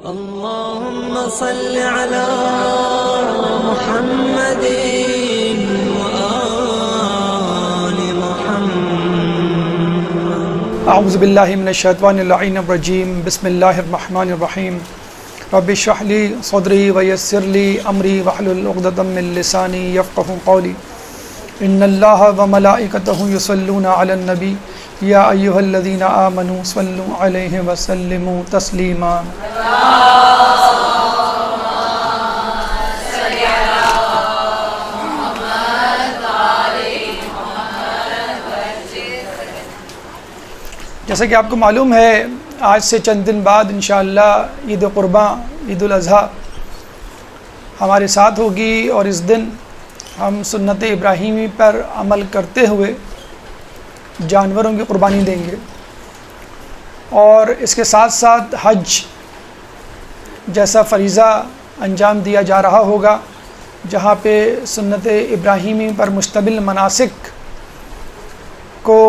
اللهم صل على محمد وآل محمد. اعوذ باللہ من الشیطان اللعین الرجیم. بسم اللہ الرحمن الرحیم. رب اشرح لی صدری ویسر لی امری واحلل عقدۃ من لسانی یفقہوا قولی. ان اللہ وملائکتہ یصلون علی النبی یا ایھا الذین آمنوا صلوا علیہ وسلموا تسلیما. جیسا کہ آپ کو معلوم ہے آج سے چند دن بعد انشاءاللہ عید قرباں عید الاضحیٰ ہمارے ساتھ ہوگی، اور اس دن ہم سنت ابراہیمی پر عمل کرتے ہوئے جانوروں کی قربانی دیں گے، اور اس کے ساتھ ساتھ حج جیسا فریضہ انجام دیا جا رہا ہوگا، جہاں پہ سنت ابراہیمی پر مشتمل مناسک کو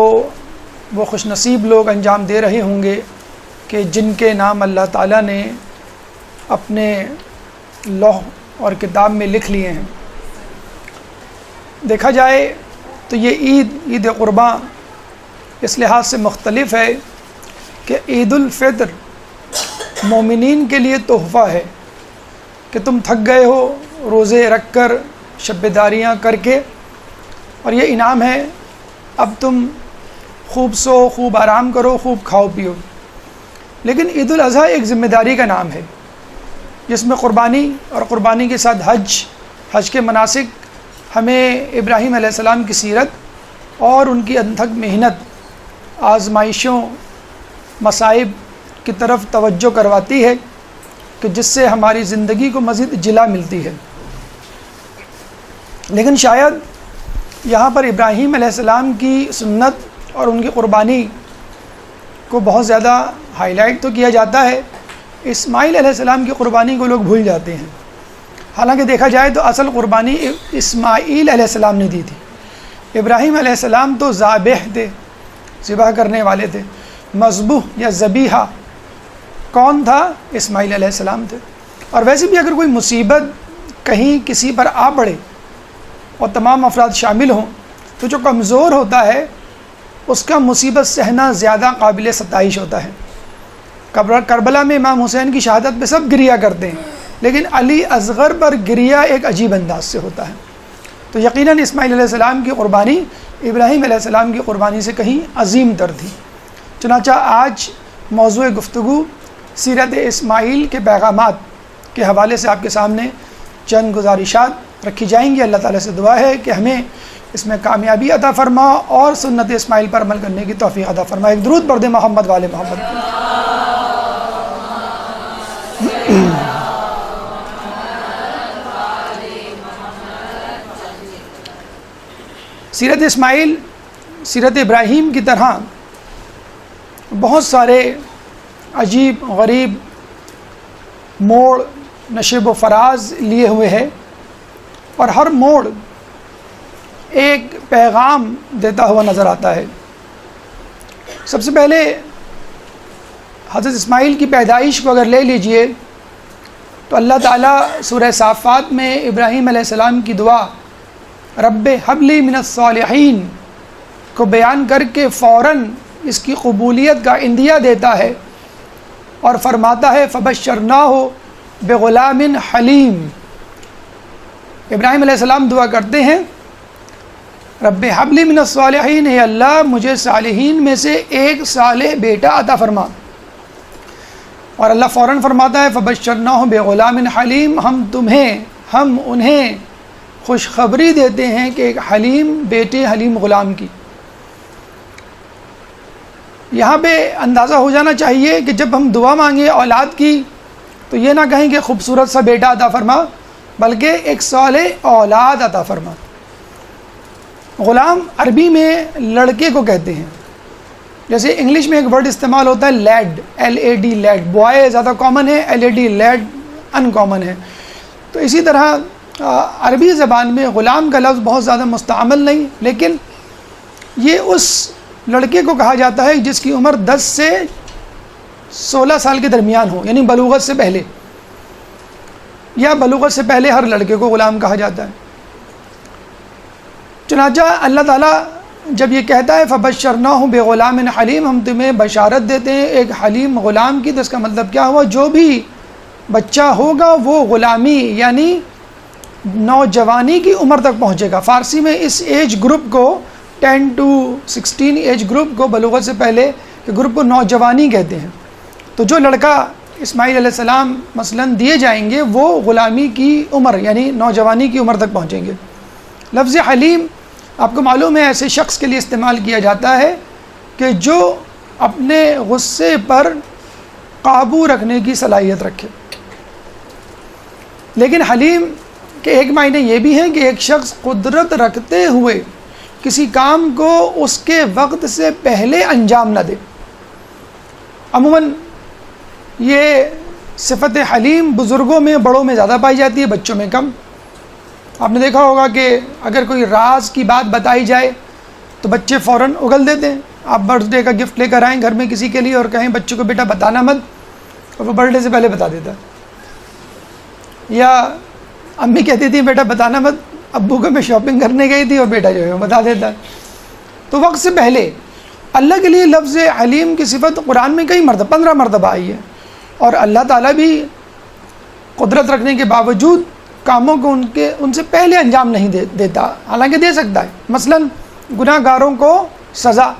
وہ خوش نصیب لوگ انجام دے رہے ہوں گے کہ جن کے نام اللہ تعالیٰ نے اپنے لوح اور کتاب میں لکھ لیے ہیں. دیکھا جائے تو یہ عید قرباں اس لحاظ سے مختلف ہے کہ عید الفطر مومنین کے لیے تحفہ ہے کہ تم تھک گئے ہو روزے رکھ کر شب داریاں کر کے، اور یہ انعام ہے اب تم خوب سو، خوب آرام کرو، خوب کھاؤ پیو. لیکن عید الاضحیٰ ایک ذمہ داری کا نام ہے جس میں قربانی اور قربانی کے ساتھ حج کے مناسک ہمیں ابراہیم علیہ السلام کی سیرت اور ان کی انتھک محنت، آزمائشوں، مصائب کی طرف توجہ کرواتی ہے کہ جس سے ہماری زندگی کو مزید جلا ملتی ہے. لیکن شاید یہاں پر ابراہیم علیہ السلام کی سنت اور ان کی قربانی کو بہت زیادہ ہائی لائٹ تو کیا جاتا ہے، اسماعیل علیہ السلام کی قربانی کو لوگ بھول جاتے ہیں. حالانکہ دیکھا جائے تو اصل قربانی اسماعیل علیہ السلام نے دی تھی. ابراہیم علیہ السلام تو ذابح تھے، ذبح کرنے والے تھے. مذبوح یا ذبیحہ کون تھا؟ اسماعیل علیہ السلام تھے. اور ویسے بھی اگر کوئی مصیبت کہیں کسی پر آ پڑے اور تمام افراد شامل ہوں تو جو کمزور ہوتا ہے اس کا مصیبت سہنا زیادہ قابل ستائش ہوتا ہے. کربلا میں امام حسین کی شہادت پہ سب گریہ کرتے ہیں، لیکن علی اصغر پر گریہ ایک عجیب انداز سے ہوتا ہے. تو یقیناً اسماعیل علیہ السلام کی قربانی ابراہیم علیہ السلام کی قربانی سے کہیں عظیم تر تھی. چنانچہ آج موضوع گفتگو سیرت اسماعیل کے پیغامات کے حوالے سے آپ کے سامنے چند گزارشات رکھی جائیں گی. اللہ تعالیٰ سے دعا ہے کہ ہمیں اس میں کامیابی عطا فرما اور سنت اسماعیل پر عمل کرنے کی توفیق عطا فرما. ایک درود پڑھ دیں محمد والے محمد. سیرت اسماعیل سیرت ابراہیم کی طرح بہت سارے عجیب غریب موڑ نشیب و فراز لیے ہوئے ہے، اور ہر موڑ ایک پیغام دیتا ہوا نظر آتا ہے. سب سے پہلے حضرت اسماعیل کی پیدائش کو اگر لے لیجئے تو اللہ تعالیٰ سورہ صافات میں ابراہیم علیہ السلام کی دعا رب ہب لی من الصالحین کو بیان کر کے فوراً اس کی قبولیت کا عندیہ دیتا ہے اور فرماتا ہے فبشرناہ بغلام حلیم. ابراہیم علیہ السلام دعا کرتے ہیں رب حب لی من الصالحین، اے اللہ مجھے صالحین میں سے ایک صالح بیٹا عطا فرما. اور اللہ فوراً فرماتا ہے فبشرناہ بغلام حلیم، ہم انہیں خوشخبری دیتے ہیں کہ ایک حلیم بیٹے، حلیم غلام کی. یہاں پہ اندازہ ہو جانا چاہیے کہ جب ہم دعا مانگیں اولاد کی تو یہ نہ کہیں کہ خوبصورت سا بیٹا عطا فرما، بلکہ ایک صالح اولاد عطا فرما. غلام عربی میں لڑکے کو کہتے ہیں، جیسے انگلش میں ایک ورڈ استعمال ہوتا ہے لیڈ، LAD لیڈ. بوائے زیادہ کامن ہے، LAD لیڈ ان کامن ہے. تو اسی طرح عربی زبان میں غلام کا لفظ بہت زیادہ مستعمل نہیں، لیکن یہ اس لڑکے کو کہا جاتا ہے جس کی عمر 10 سے 16 سال کے درمیان ہو، یعنی بلوغت سے پہلے، یا بلوغت سے پہلے ہر لڑکے کو غلام کہا جاتا ہے۔ چنانچہ اللہ تعالیٰ جب یہ کہتا ہے فَبَشَّرْنَاهُ بِغُلَامٍ حَلِيمٍ، ہم تمہیں بشارت دیتے ہیں ایک حلیم غلام کی، تو اس کا مطلب کیا ہوا؟ جو بھی بچہ ہوگا وہ غلامی یعنی نوجوانی کی عمر تک پہنچے گا۔ فارسی میں اس ایج گروپ کو 10 to 16 ایج گروپ کو، بلوغت سے پہلے کے گروپ کو نوجوانی کہتے ہیں۔ تو جو لڑکا اسماعیل علیہ السلام مثلاً دیے جائیں گے وہ غلامی کی عمر یعنی نوجوانی کی عمر تک پہنچیں گے۔ لفظ حلیم آپ کو معلوم ہے ایسے شخص کے لیے استعمال کیا جاتا ہے کہ جو اپنے غصے پر قابو رکھنے کی صلاحیت رکھے۔ لیکن حلیم کے ایک معنی یہ بھی ہیں کہ ایک شخص قدرت رکھتے ہوئے کسی کام کو اس کے وقت سے پہلے انجام نہ دے۔ عموماً یہ صفت حلیم بزرگوں میں، بڑوں میں زیادہ پائی جاتی ہے، بچوں میں کم۔ آپ نے دیکھا ہوگا کہ اگر کوئی راز کی بات بتائی جائے تو بچے فوراً اگل دیتے ہیں۔ آپ برتھ ڈے کا گفٹ لے کر آئیں گھر میں کسی کے لیے اور کہیں بچے کو بیٹا بتانا مت، اور وہ برتھ ڈے سے پہلے بتا دیتا ہے۔ یا امی کہتی تھی بیٹا بتانا مت، ابو کو میں شاپنگ کرنے گئی تھی اور بیٹا جو ہے وہ بتا دیتا ہے۔ تو وقت سے پہلے اللہ کے لیے لفظ حلیم کی صفت قرآن میں کئی مرتبہ 15 مرتبہ آئی ہے، اور اللہ تعالیٰ بھی قدرت رکھنے کے باوجود کاموں کو ان سے پہلے انجام نہیں دیتا، حالانکہ دے سکتا ہے۔ مثلاً گناہ گاروں کو سزا،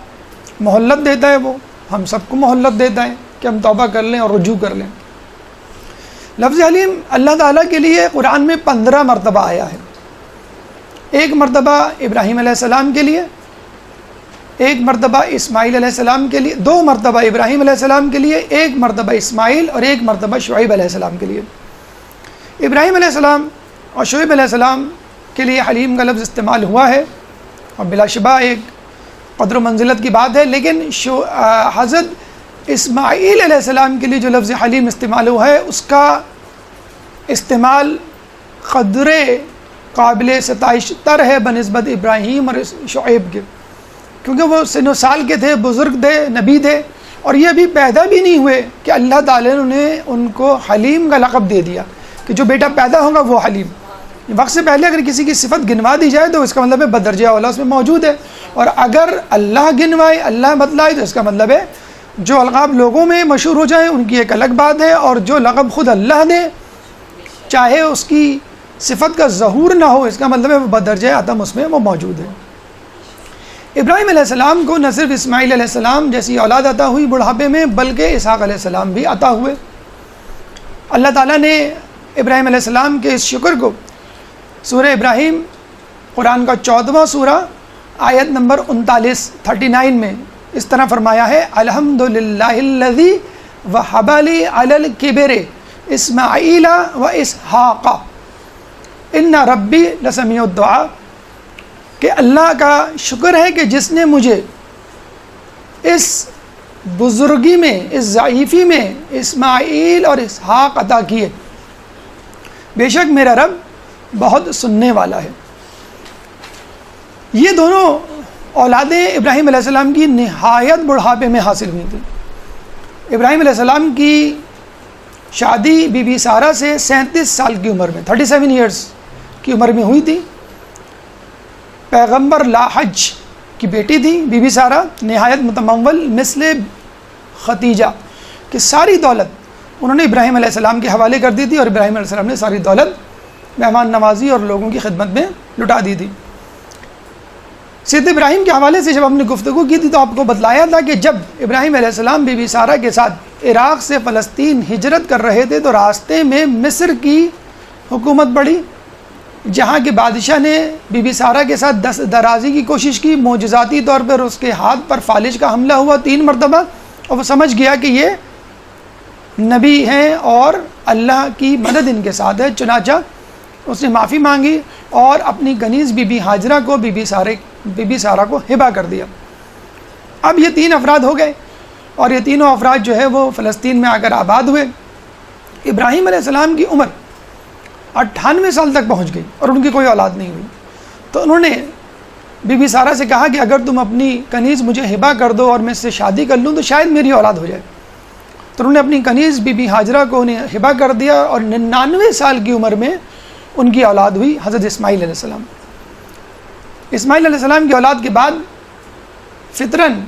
مہلت دیتا ہے، وہ ہم سب کو مہلت دیتا ہے کہ ہم توبہ کر لیں اور رجوع کر لیں۔ لفظ حلیم اللہ تعالیٰ کے لیے قرآن میں 15 مرتبہ آیا ہے۔ ایک مرتبہ ابراہیم علیہ السلام کے لیے، ایک مرتبہ اسماعیل علیہ السلام کے لیے، 2 مرتبہ ابراہیم علیہ السلام کے لیے، ایک مرتبہ اسماعیل اور ایک مرتبہ شعیب علیہ السلام کے لیے۔ ابراہیم علیہ السلام اور شعیب علیہ السلام کے لیے حلیم کا لفظ استعمال ہوا ہے، اور بلا شبہ ایک قدر و منزلت کی بات ہے، لیکن حضرت اسماعیل علیہ السلام کے لیے جو لفظ حلیم استعمال ہوا ہے اس کا استعمال قدر قابل ستائش تر ہے بنسبت ابراہیم اور شعیب کے، کیونکہ وہ سن و سال کے تھے، بزرگ تھے، نبی تھے، اور یہ ابھی پیدا بھی نہیں ہوئے کہ اللہ تعالیٰ نے ان کو حلیم کا لقب دے دیا کہ جو بیٹا پیدا ہوگا وہ حلیم۔ وقت سے پہلے اگر کسی کی صفت گنوا دی جائے تو اس کا مطلب ہے بدرجہ اولا اس میں موجود ہے، اور اگر اللہ گنوائے، اللہ بتلائے، تو اس کا مطلب ہے جو القاب لوگوں میں مشہور ہو جائیں ان کی ایک الگ بات ہے، اور جو لقب خود اللہ دے چاہے اس کی صفت کا ظہور نہ ہو، اس کا مطلب ہے وہ بدرجہ عدم اس میں وہ موجود ہے۔ ابراہیم علیہ السلام کو نہ صرف اسماعیل علیہ السلام جیسی اولاد عطا ہوئی بڑھاپے میں، بلکہ اسحاق علیہ السلام بھی عطا ہوئے۔ اللہ تعالیٰ نے ابراہیم علیہ السلام کے اس شکر کو سورہ ابراہیم قرآن کا 14واں سورہ آیت نمبر 39 میں اس طرح فرمایا ہے، الحمدللہ الذی وہب لی علی الکبر اسماعیل و اسحاق ان ربی لسمیع الدعاء، کہ اللہ کا شکر ہے کہ جس نے مجھے اس بزرگی میں، اس ضعیفی میں اسماعیل اور اسحاق عطا کیے، بے شک میرا رب بہت سننے والا ہے۔ یہ دونوں اولادیں ابراہیم علیہ السلام کی نہایت بڑھاپے میں حاصل ہوئی تھیں۔ ابراہیم علیہ السلام کی شادی بی بی سارہ سے 37 سال کی عمر میں، 37 ایئرس کی عمر میں ہوئی تھی۔ پیغمبر لاحج کی بیٹی تھی بی بی سارہ، نہایت متمول، مثل ختیجہ کہ ساری دولت انہوں نے ابراہیم علیہ السلام کے حوالے کر دی تھی، اور ابراہیم علیہ السلام نے ساری دولت مہمان نوازی اور لوگوں کی خدمت میں لٹا دی تھی۔ سیدنا ابراہیم کے حوالے سے جب ہم نے گفتگو کی تھی تو آپ کو بتلایا تھا کہ جب ابراہیم علیہ السلام بی بی سارہ کے ساتھ عراق سے فلسطین ہجرت کر رہے تھے تو راستے میں مصر کی حکومت بڑھی، جہاں کے بادشاہ نے بی بی سارہ کے ساتھ دست درازی کی کوشش کی، معجزاتی طور پر اس کے ہاتھ پر فالج کا حملہ ہوا 3 مرتبہ، اور وہ سمجھ گیا کہ یہ نبی ہیں اور اللہ کی مدد ان کے ساتھ ہے۔ چنانچہ اس نے معافی مانگی اور اپنی کنیز بی بی ہاجرہ کو بی بی سارہ کو ہبہ کر دیا۔ اب یہ 3 افراد ہو گئے، اور یہ تینوں افراد جو ہے وہ فلسطین میں آ کر آباد ہوئے۔ ابراہیم علیہ السلام کی عمر 98 سال تک پہنچ گئی اور ان کی کوئی اولاد نہیں ہوئی، تو انہوں نے بی بی سارہ سے کہا کہ اگر تم اپنی کنیز مجھے ہبہ کر دو اور میں اس سے شادی کر لوں تو شاید میری اولاد ہو جائے۔ تو انہوں نے اپنی کنیز بی بی ہاجرہ کو انہیں ہبہ کر دیا، اور 99 سال کی عمر میں ان کی اولاد ہوئی حضرت اسماعیل علیہ السلام۔ اسماعیل علیہ السلام کی اولاد کے بعد فطراً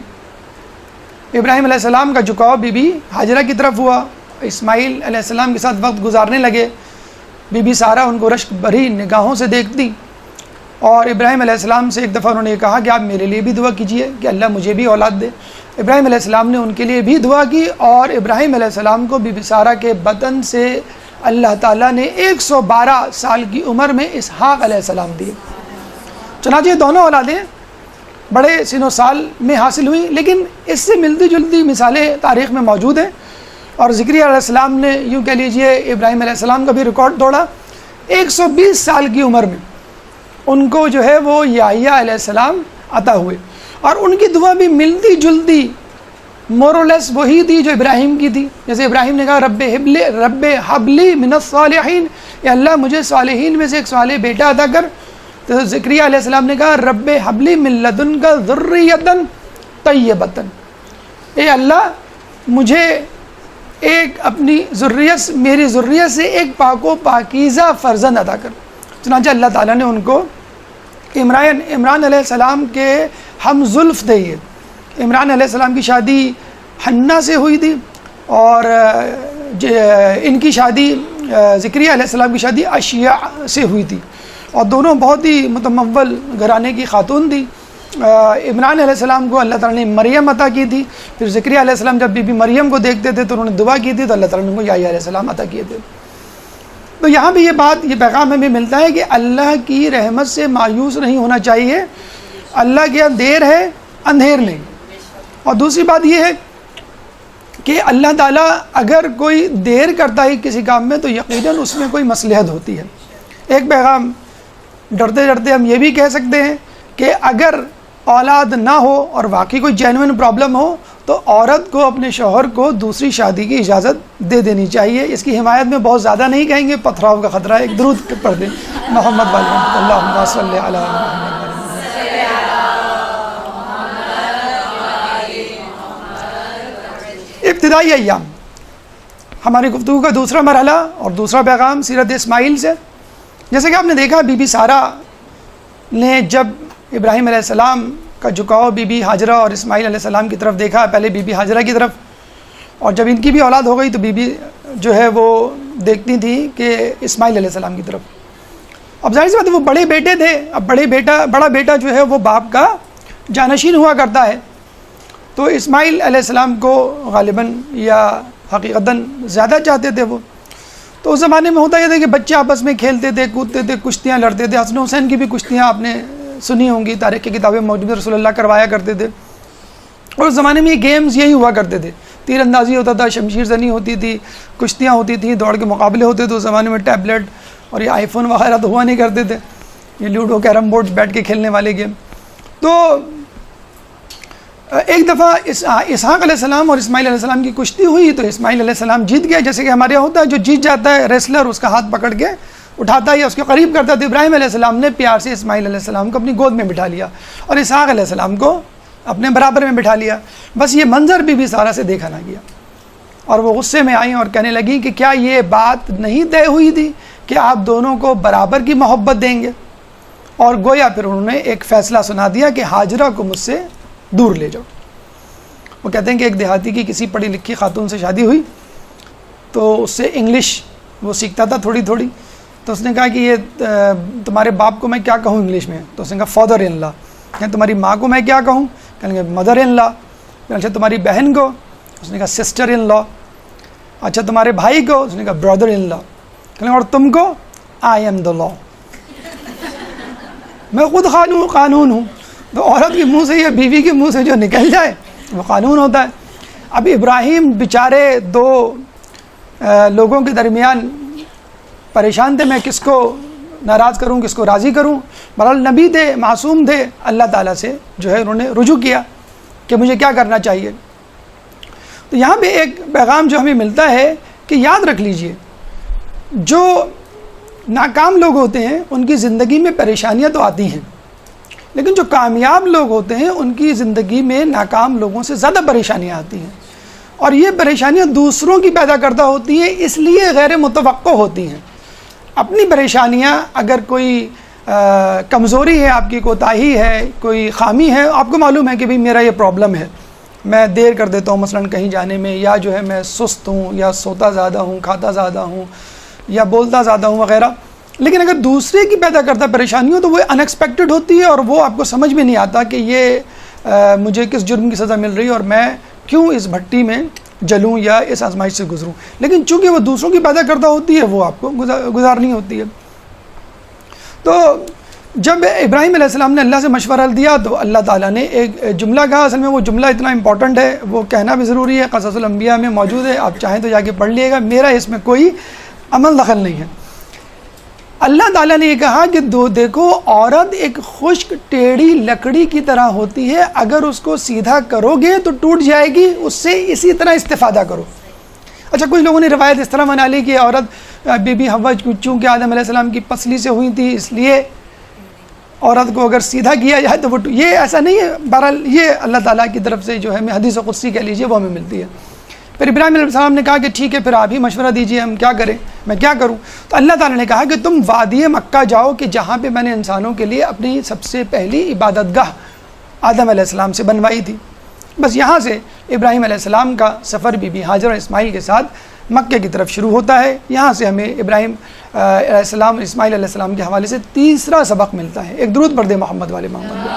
ابراہیم علیہ السلام کا جھکاؤ بی بی ہاجرہ کی طرف ہوا، اسماعیل علیہ السلام کے ساتھ وقت گزارنے لگے۔ بی بی سارہ ان کو رشک بھری نگاہوں سے دیکھتی، اور ابراہیم علیہ السلام سے ایک دفعہ انہوں نے کہا کہ آپ میرے لیے بھی دعا کیجئے کہ اللہ مجھے بھی اولاد دے۔ ابراہیم علیہ السلام نے ان کے لیے بھی دعا کی، اور ابراہیم علیہ السلام کو بی بی سارہ کے بطن سے اللہ تعالیٰ نے 112 سال کی عمر میں اسحاق علیہ السلام دیے۔ چنانچہ دونوں اولادیں بڑے سن و سال میں حاصل ہوئیں، لیکن اس سے ملتی جلتی مثالیں تاریخ میں موجود ہیں، اور زکریا علیہ السلام نے یوں کہہ لیجئے ابراہیم علیہ السلام کا بھی ریکارڈ توڑا۔ 120 سال کی عمر میں ان کو جو ہے وہ یحییٰ علیہ السلام عطا ہوئے، اور ان کی دعا بھی ملتی جلتی مورلیس وہی تھی جو ابراہیم کی تھی۔ جیسے ابراہیم نے کہا رب حبلی من الصالحین، اے اللہ مجھے صالحین میں سے ایک صالح بیٹا عطا کر۔ تو زکریا علیہ السلام نے کہا رب حبلی من لدنک ذریۃ طیبۃ، اے اللہ مجھے ایک اپنی ذریت، میری ذریت سے ایک پاک و پاکیزہ فرزند عطا کر۔ چنانچہ اللہ تعالیٰ نے ان کو عمران علیہ السلام کے ہم زلف تھے۔ یہ عمران علیہ السلام کی شادی حنہ سے ہوئی تھی، اور ان کی شادی زکریا علیہ السلام کی شادی اشیاء سے ہوئی تھی، اور دونوں بہت ہی متمول گھرانے کی خاتون تھی۔ عمران علیہ السلام کو اللہ تعالیٰ نے مریم عطا کی تھی، پھر زکریا علیہ السلام جب بی بی مریم کو دیکھتے تھے تو انہوں نے دعا کی تھی، تو اللہ تعالیٰ نے ان کو یحییٰ علیہ السلام عطا کیے تھے۔ تو یہاں بھی یہ پیغام ہمیں ملتا ہے کہ اللہ کی رحمت سے مایوس نہیں ہونا چاہیے۔ اللہ کے یہاں دیر ہے اندھیر نہیں۔ اور دوسری بات یہ ہے کہ اللہ تعالیٰ اگر کوئی دیر کرتا ہے کسی کام میں تو یقیناً اس میں کوئی مصلحت ہوتی ہے۔ ایک پیغام ڈرتے ڈرتے ہم یہ بھی کہہ سکتے ہیں کہ اگر اولاد نہ ہو اور واقعی کوئی جینوئن پرابلم ہو تو عورت کو اپنے شوہر کو دوسری شادی کی اجازت دے دینی چاہیے۔ اس کی حمایت میں بہت زیادہ نہیں کہیں گے، پتھراؤ کا خطرہ ہے، ایک درود پڑھ دیں محمد والی اللہم صلی علی محمد۔ ابتدائی ایام، ہماری گفتگو کا دوسرا مرحلہ اور دوسرا پیغام سیرت اسماعیل سے۔ جیسے کہ آپ نے دیکھا بی بی سارہ نے جب ابراہیم علیہ السلام کا جھکاؤ بی بی ہاجرہ اور اسماعیل علیہ السلام کی طرف دیکھا، پہلے بی بی ہاجرہ کی طرف، اور جب ان کی بھی اولاد ہو گئی تو بی بی جو ہے وہ دیکھتی تھی کہ اسماعیل علیہ السلام کی طرف۔ اب ظاہر سی بات ہے وہ بڑے بیٹے تھے، اب بڑا بیٹا جو ہے وہ باپ کا جانشین ہوا کرتا ہے، تو اسماعیل علیہ السلام کو غالباً یا حقیقتاً زیادہ چاہتے تھے وہ۔ تو اس زمانے میں ہوتا یہ تھا کہ بچے آپس میں کھیلتے تھے، کودتے تھے، کشتیاں لڑتے تھے۔ حسن حسین کی بھی کشتیاں آپ نے سنی ہوں گی، تاریخ کی کتابیں موجود، رسول اللہ کروایا کرتے تھے۔ اور اس زمانے میں یہ گیمز یہی ہوا کرتے تھے، تیر اندازی ہوتا تھا، شمشیر زنی ہوتی تھی، کشتیاں ہوتی تھیں، دوڑ کے مقابلے ہوتے تھے۔ اس زمانے میں ٹیبلٹ اور یہ آئی فون وغیرہ تو ہوا نہیں کرتے تھے، یہ لوڈو کیرم بورڈ بیٹھ کے کھیلنے والے گیم۔ تو ایک دفعہ اسحاق علیہ السلام اور اسماعیل علیہ السلام کی کشتی ہوئی تو اسماعیل علیہ السلام جیت گیا۔ جیسے کہ ہمارے یہاں ہوتا ہے جو جیت جاتا ہے ریسلر اس کا ہاتھ پکڑ کے اٹھاتا ہے یا اس کے قریب کرتا ہے، تو ابراہیم علیہ السلام نے پیار سے اسماعیل علیہ السلام کو اپنی گود میں بٹھا لیا اور اسحاق علیہ السلام کو اپنے برابر میں بٹھا لیا۔ بس یہ منظر بی بی سارہ سے دیکھا نہ گیا، اور وہ غصے میں آئیں اور کہنے لگیں کہ کیا یہ بات نہیں طے ہوئی تھی کہ آپ دونوں کو برابر کی محبت دیں گے؟ اور گویا پھر انہوں نے ایک فیصلہ سنا دیا کہ ہاجرہ کو مجھ سے دور لے جاؤ۔ وہ کہتے ہیں کہ ایک دیہاتی کی کسی پڑھی لکھی خاتون سے شادی ہوئی تو اس سے انگلش وہ سیکھتا تھا تھوڑی تھوڑی، تو اس نے کہا کہ یہ تمہارے باپ کو میں کیا کہوں انگلش میں؟ تو اس نے کہا فادر ان لا۔ کہ تمہاری ماں کو میں کیا کہوں؟ کہیں گے مدر ان لا۔ اچھا تمہاری بہن کو؟ اس نے کہا سسٹر ان لا۔ اچھا تمہارے بھائی کو؟ اس نے کہا برادر ان لا۔ کہیں اور تم کو؟ آئی ایم دا لا، میں خود قانون ہوں۔ تو عورت کے منہ سے یا بیوی کے منہ سے جو نکل جائے وہ قانون ہوتا ہے۔ اب ابراہیم بیچارے دو لوگوں کے درمیان پریشان تھے، میں کس کو ناراض کروں کس کو راضی کروں۔ بہرحال نبی تھے، معصوم تھے، اللہ تعالیٰ سے جو ہے انہوں نے رجوع کیا کہ مجھے کیا کرنا چاہیے۔ تو یہاں پہ ایک پیغام جو ہمیں ملتا ہے کہ یاد رکھ لیجئے جو ناکام لوگ ہوتے ہیں ان کی زندگی میں پریشانیاں تو آتی ہیں، لیکن جو کامیاب لوگ ہوتے ہیں ان کی زندگی میں ناکام لوگوں سے زیادہ پریشانیاں آتی ہیں۔ اور یہ پریشانیاں دوسروں کی پیدا کردہ ہوتی ہیں، اس لیے غیر متوقع ہوتی ہیں۔ اپنی پریشانیاں اگر کوئی کمزوری ہے، آپ کی کوتاہی ہے، کوئی خامی ہے، آپ کو معلوم ہے کہ بھئی میرا یہ پرابلم ہے، میں دیر کر دیتا ہوں مثلا کہیں جانے میں، یا جو ہے میں سست ہوں، یا سوتا زیادہ ہوں، کھاتا زیادہ ہوں، یا بولتا زیادہ ہوں وغیرہ، لیکن اگر دوسرے کی پیدا کرتا پریشانی ہو تو وہ ان ایکسپیکٹڈ ہوتی ہے، اور وہ آپ کو سمجھ میں نہیں آتا کہ یہ مجھے کس جرم کی سزا مل رہی ہے اور میں کیوں اس بھٹی میں جلوں یا اس آزمائش سے گزروں، لیکن چونکہ وہ دوسروں کی پیدا کرتا ہوتی ہے وہ آپ کو گزارنی ہوتی ہے۔ تو جب ابراہیم علیہ السلام نے اللہ سے مشورہ دیا تو اللہ تعالیٰ نے ایک جملہ کہا، اصل میں وہ جملہ اتنا امپورٹنٹ ہے، وہ کہنا بھی ضروری ہے، قصص الانبیاء میں موجود ہے، آپ چاہیں تو جا کے پڑھ لیے گا، میرا اس میں کوئی عمل دخل نہیں ہے۔ اللہ تعالیٰ نے یہ کہا کہ دیکھو عورت ایک خشک ٹیڑھی لکڑی کی طرح ہوتی ہے، اگر اس کو سیدھا کرو گے تو ٹوٹ جائے گی، اس سے اسی طرح استفادہ کرو۔ اچھا، کچھ لوگوں نے روایت اس طرح بنا لی کہ عورت بی بی حوا چونکہ آدم علیہ السلام کی پسلی سے ہوئی تھی اس لیے عورت کو اگر سیدھا کیا جائے تو وہ یہ ایسا نہیں ہے۔ بہرحال یہ اللہ تعالیٰ کی طرف سے جو ہے حدیث قدسی کہہ لیجیے وہ ہمیں ملتی ہے۔ پھر ابراہیم علیہ السلام نے کہا کہ ٹھیک ہے، پھر آپ ہی مشورہ دیجئے، ہم کیا کریں، میں کیا کروں؟ تو اللہ تعالیٰ نے کہا کہ تم وادی مکہ جاؤ کہ جہاں پہ میں نے انسانوں کے لیے اپنی سب سے پہلی عبادت گاہ آدم علیہ السلام سے بنوائی تھی۔ بس یہاں سے ابراہیم علیہ السلام کا سفر بی بی ہاجر اور اسماعیل کے ساتھ مکہ کی طرف شروع ہوتا ہے۔ یہاں سے ہمیں ابراہیم علیہ السلام اسماعیل علیہ السلام کے حوالے سے تیسرا سبق ملتا ہے۔ ایک درود پڑھ دے محمد والے محمد۔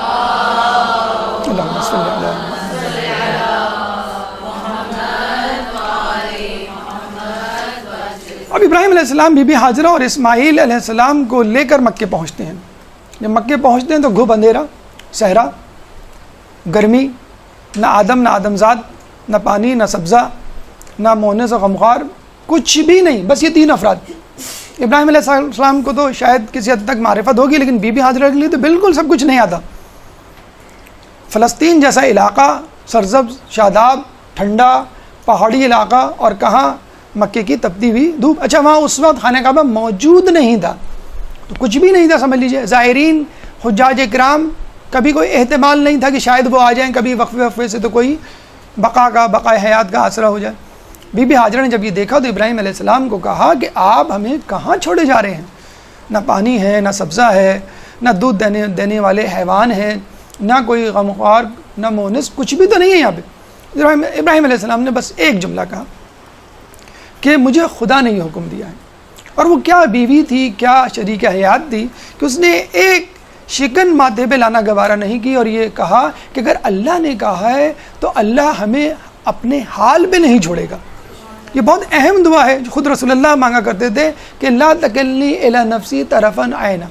اللہم صلی اللہ علیہ وسلم۔ اب ابراہیم علیہ السلام بی بی ہاجرہ اور اسماعیل علیہ السلام کو لے کر مکے پہنچتے ہیں۔ جب مکے پہنچتے ہیں تو گھوپ اندھیرا، صحرا، گرمی، نہ آدم نہ آدمزاد، نہ پانی نہ سبزہ، نہ مونس و غمخوار، کچھ بھی نہیں، بس یہ تین افراد۔ ابراہیم علیہ السلام کو تو شاید کسی حد تک معرفت ہوگی، لیکن بی بی ہاجرہ کے لیے تو بالکل سب کچھ نہیں آتا۔ فلسطین جیسا علاقہ، سرسبز، شاداب، ٹھنڈا پہاڑی علاقہ، اور کہاں مکے کی تپتی ہوئی دھوپ۔ اچھا، وہاں اس وقت خانہ کعبہ موجود نہیں تھا، تو کچھ بھی نہیں تھا سمجھ لیجئے۔ زائرین حجاج اکرام، کبھی کوئی احتمال نہیں تھا کہ شاید وہ آ جائیں، کبھی وقفے سے تو کوئی بقائے حیات کا آسرا ہو جائے۔ بی بی ہاجرہ نے جب یہ دیکھا تو ابراہیم علیہ السلام کو کہا کہ آپ ہمیں کہاں چھوڑے جا رہے ہیں؟ نہ پانی ہے، نہ سبزہ ہے، نہ دودھ دینے والے حیوان ہیں، نہ کوئی غمخوار، نہ مونس، کچھ بھی تو نہیں ہے یہاں پہ۔ ابراہیم علیہ السلام نے بس ایک جملہ کہا کہ مجھے خدا نے یہ حکم دیا ہے۔ اور وہ کیا بیوی تھی، کیا شریک حیات تھی کہ اس نے ایک شکن ماتھے پہ لانا گوارا نہیں کی، اور یہ کہا کہ اگر اللہ نے کہا ہے تو اللہ ہمیں اپنے حال پہ نہیں چھوڑے گا۔ یہ بہت اہم دعا ہے جو خود رسول اللہ مانگا کرتے تھے کہ لا تکلنی الی نفسی طرفا عینا،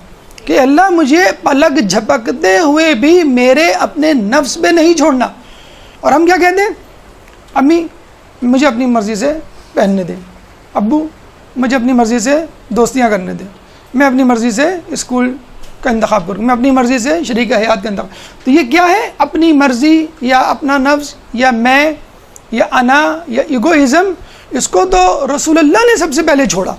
کہ اللہ مجھے پلک جھپکتے ہوئے بھی میرے اپنے نفس پہ نہیں چھوڑنا۔ اور ہم کیا کہتے ہیں؟ امی مجھے اپنی مرضی سے پہننے دیں، ابو مجھے اپنی مرضی سے دوستیاں کرنے دیں، میں اپنی مرضی سے اسکول کا انتخاب کروں، میں اپنی مرضی سے شریک حیات کا انتخاب۔ تو یہ کیا ہے؟ اپنی مرضی یا اپنا نفس یا میں یا انا یا ایگوئزم، اس کو تو رسول اللہ نے سب سے پہلے چھوڑا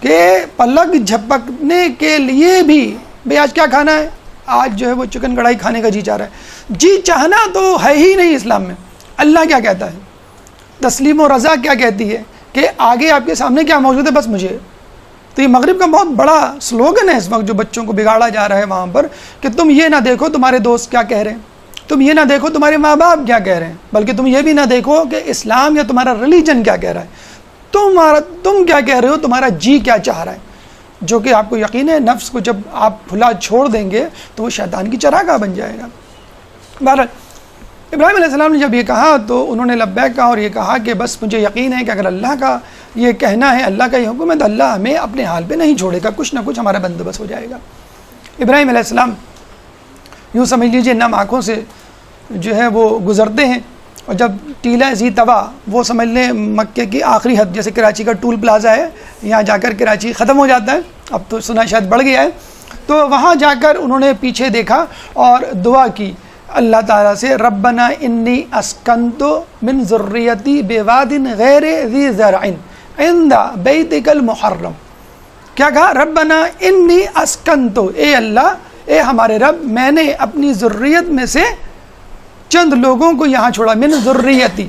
کہ پلک جھپکنے کے لیے بھی بھئی آج کیا کھانا ہے، آج جو ہے وہ چکن کڑھائی کھانے کا جی چاہ رہا ہے، جی چاہنا تو ہے ہی نہیں اسلام میں۔ اللہ کیا کہتا ہے، تسلیم و رضا کیا کہتی ہے کہ آگے آپ کے سامنے کیا موجود ہے بس مجھے۔ تو یہ مغرب کا بہت بڑا سلوگن ہے اس وقت جو بچوں کو بگاڑا جا رہا ہے وہاں پر، کہ تم یہ نہ دیکھو تمہارے دوست کیا کہہ رہے ہیں، تم یہ نہ دیکھو تمہارے ماں باپ کیا کہہ رہے ہیں، بلکہ تم یہ بھی نہ دیکھو کہ اسلام یا تمہارا ریلیجن کیا کہہ رہا ہے، تم کیا کہہ رہے ہو، تمہارا جی کیا چاہ رہا ہے، جو کہ آپ کو یقین ہے نفس کو جب آپ کھلا چھوڑ دیں گے تو وہ شیطان کی چراگاہ بن جائے گا۔ بہرحال ابراہیم علیہ السلام نے جب یہ کہا تو انہوں نے لبیک کہا اور یہ کہا کہ بس مجھے یقین ہے کہ اگر اللہ کا یہ کہنا ہے، اللہ کا یہ حکم ہے، تو اللہ ہمیں اپنے حال پہ نہیں چھوڑے گا، کچھ نہ کچھ ہمارا بندوبست ہو جائے گا۔ ابراہیم علیہ السلام یوں سمجھ لیجیے نم آنکھوں سے جو ہے وہ گزرتے ہیں، اور جب ٹیلہ ذی طوا، وہ سمجھ لیں مکے کی آخری حد، جیسے کراچی کا ٹول پلازا ہے، یہاں جا کر کراچی ختم ہو جاتا ہے، اب تو سنا شاید بڑھ گیا ہے، تو وہاں جا کر انہوں نے پیچھے دیکھا اور دعا کی اللہ تعالیٰ سے، ربنا انی اسکنت من ذریتی بواد غیر ذی زرع عند بیتک المحرم۔ کیا کہا؟ ربنا انی اسکنت، اے اللہ، اے ہمارے رب، میں نے اپنی ذریت میں سے چند لوگوں کو یہاں چھوڑا، من ذریتی،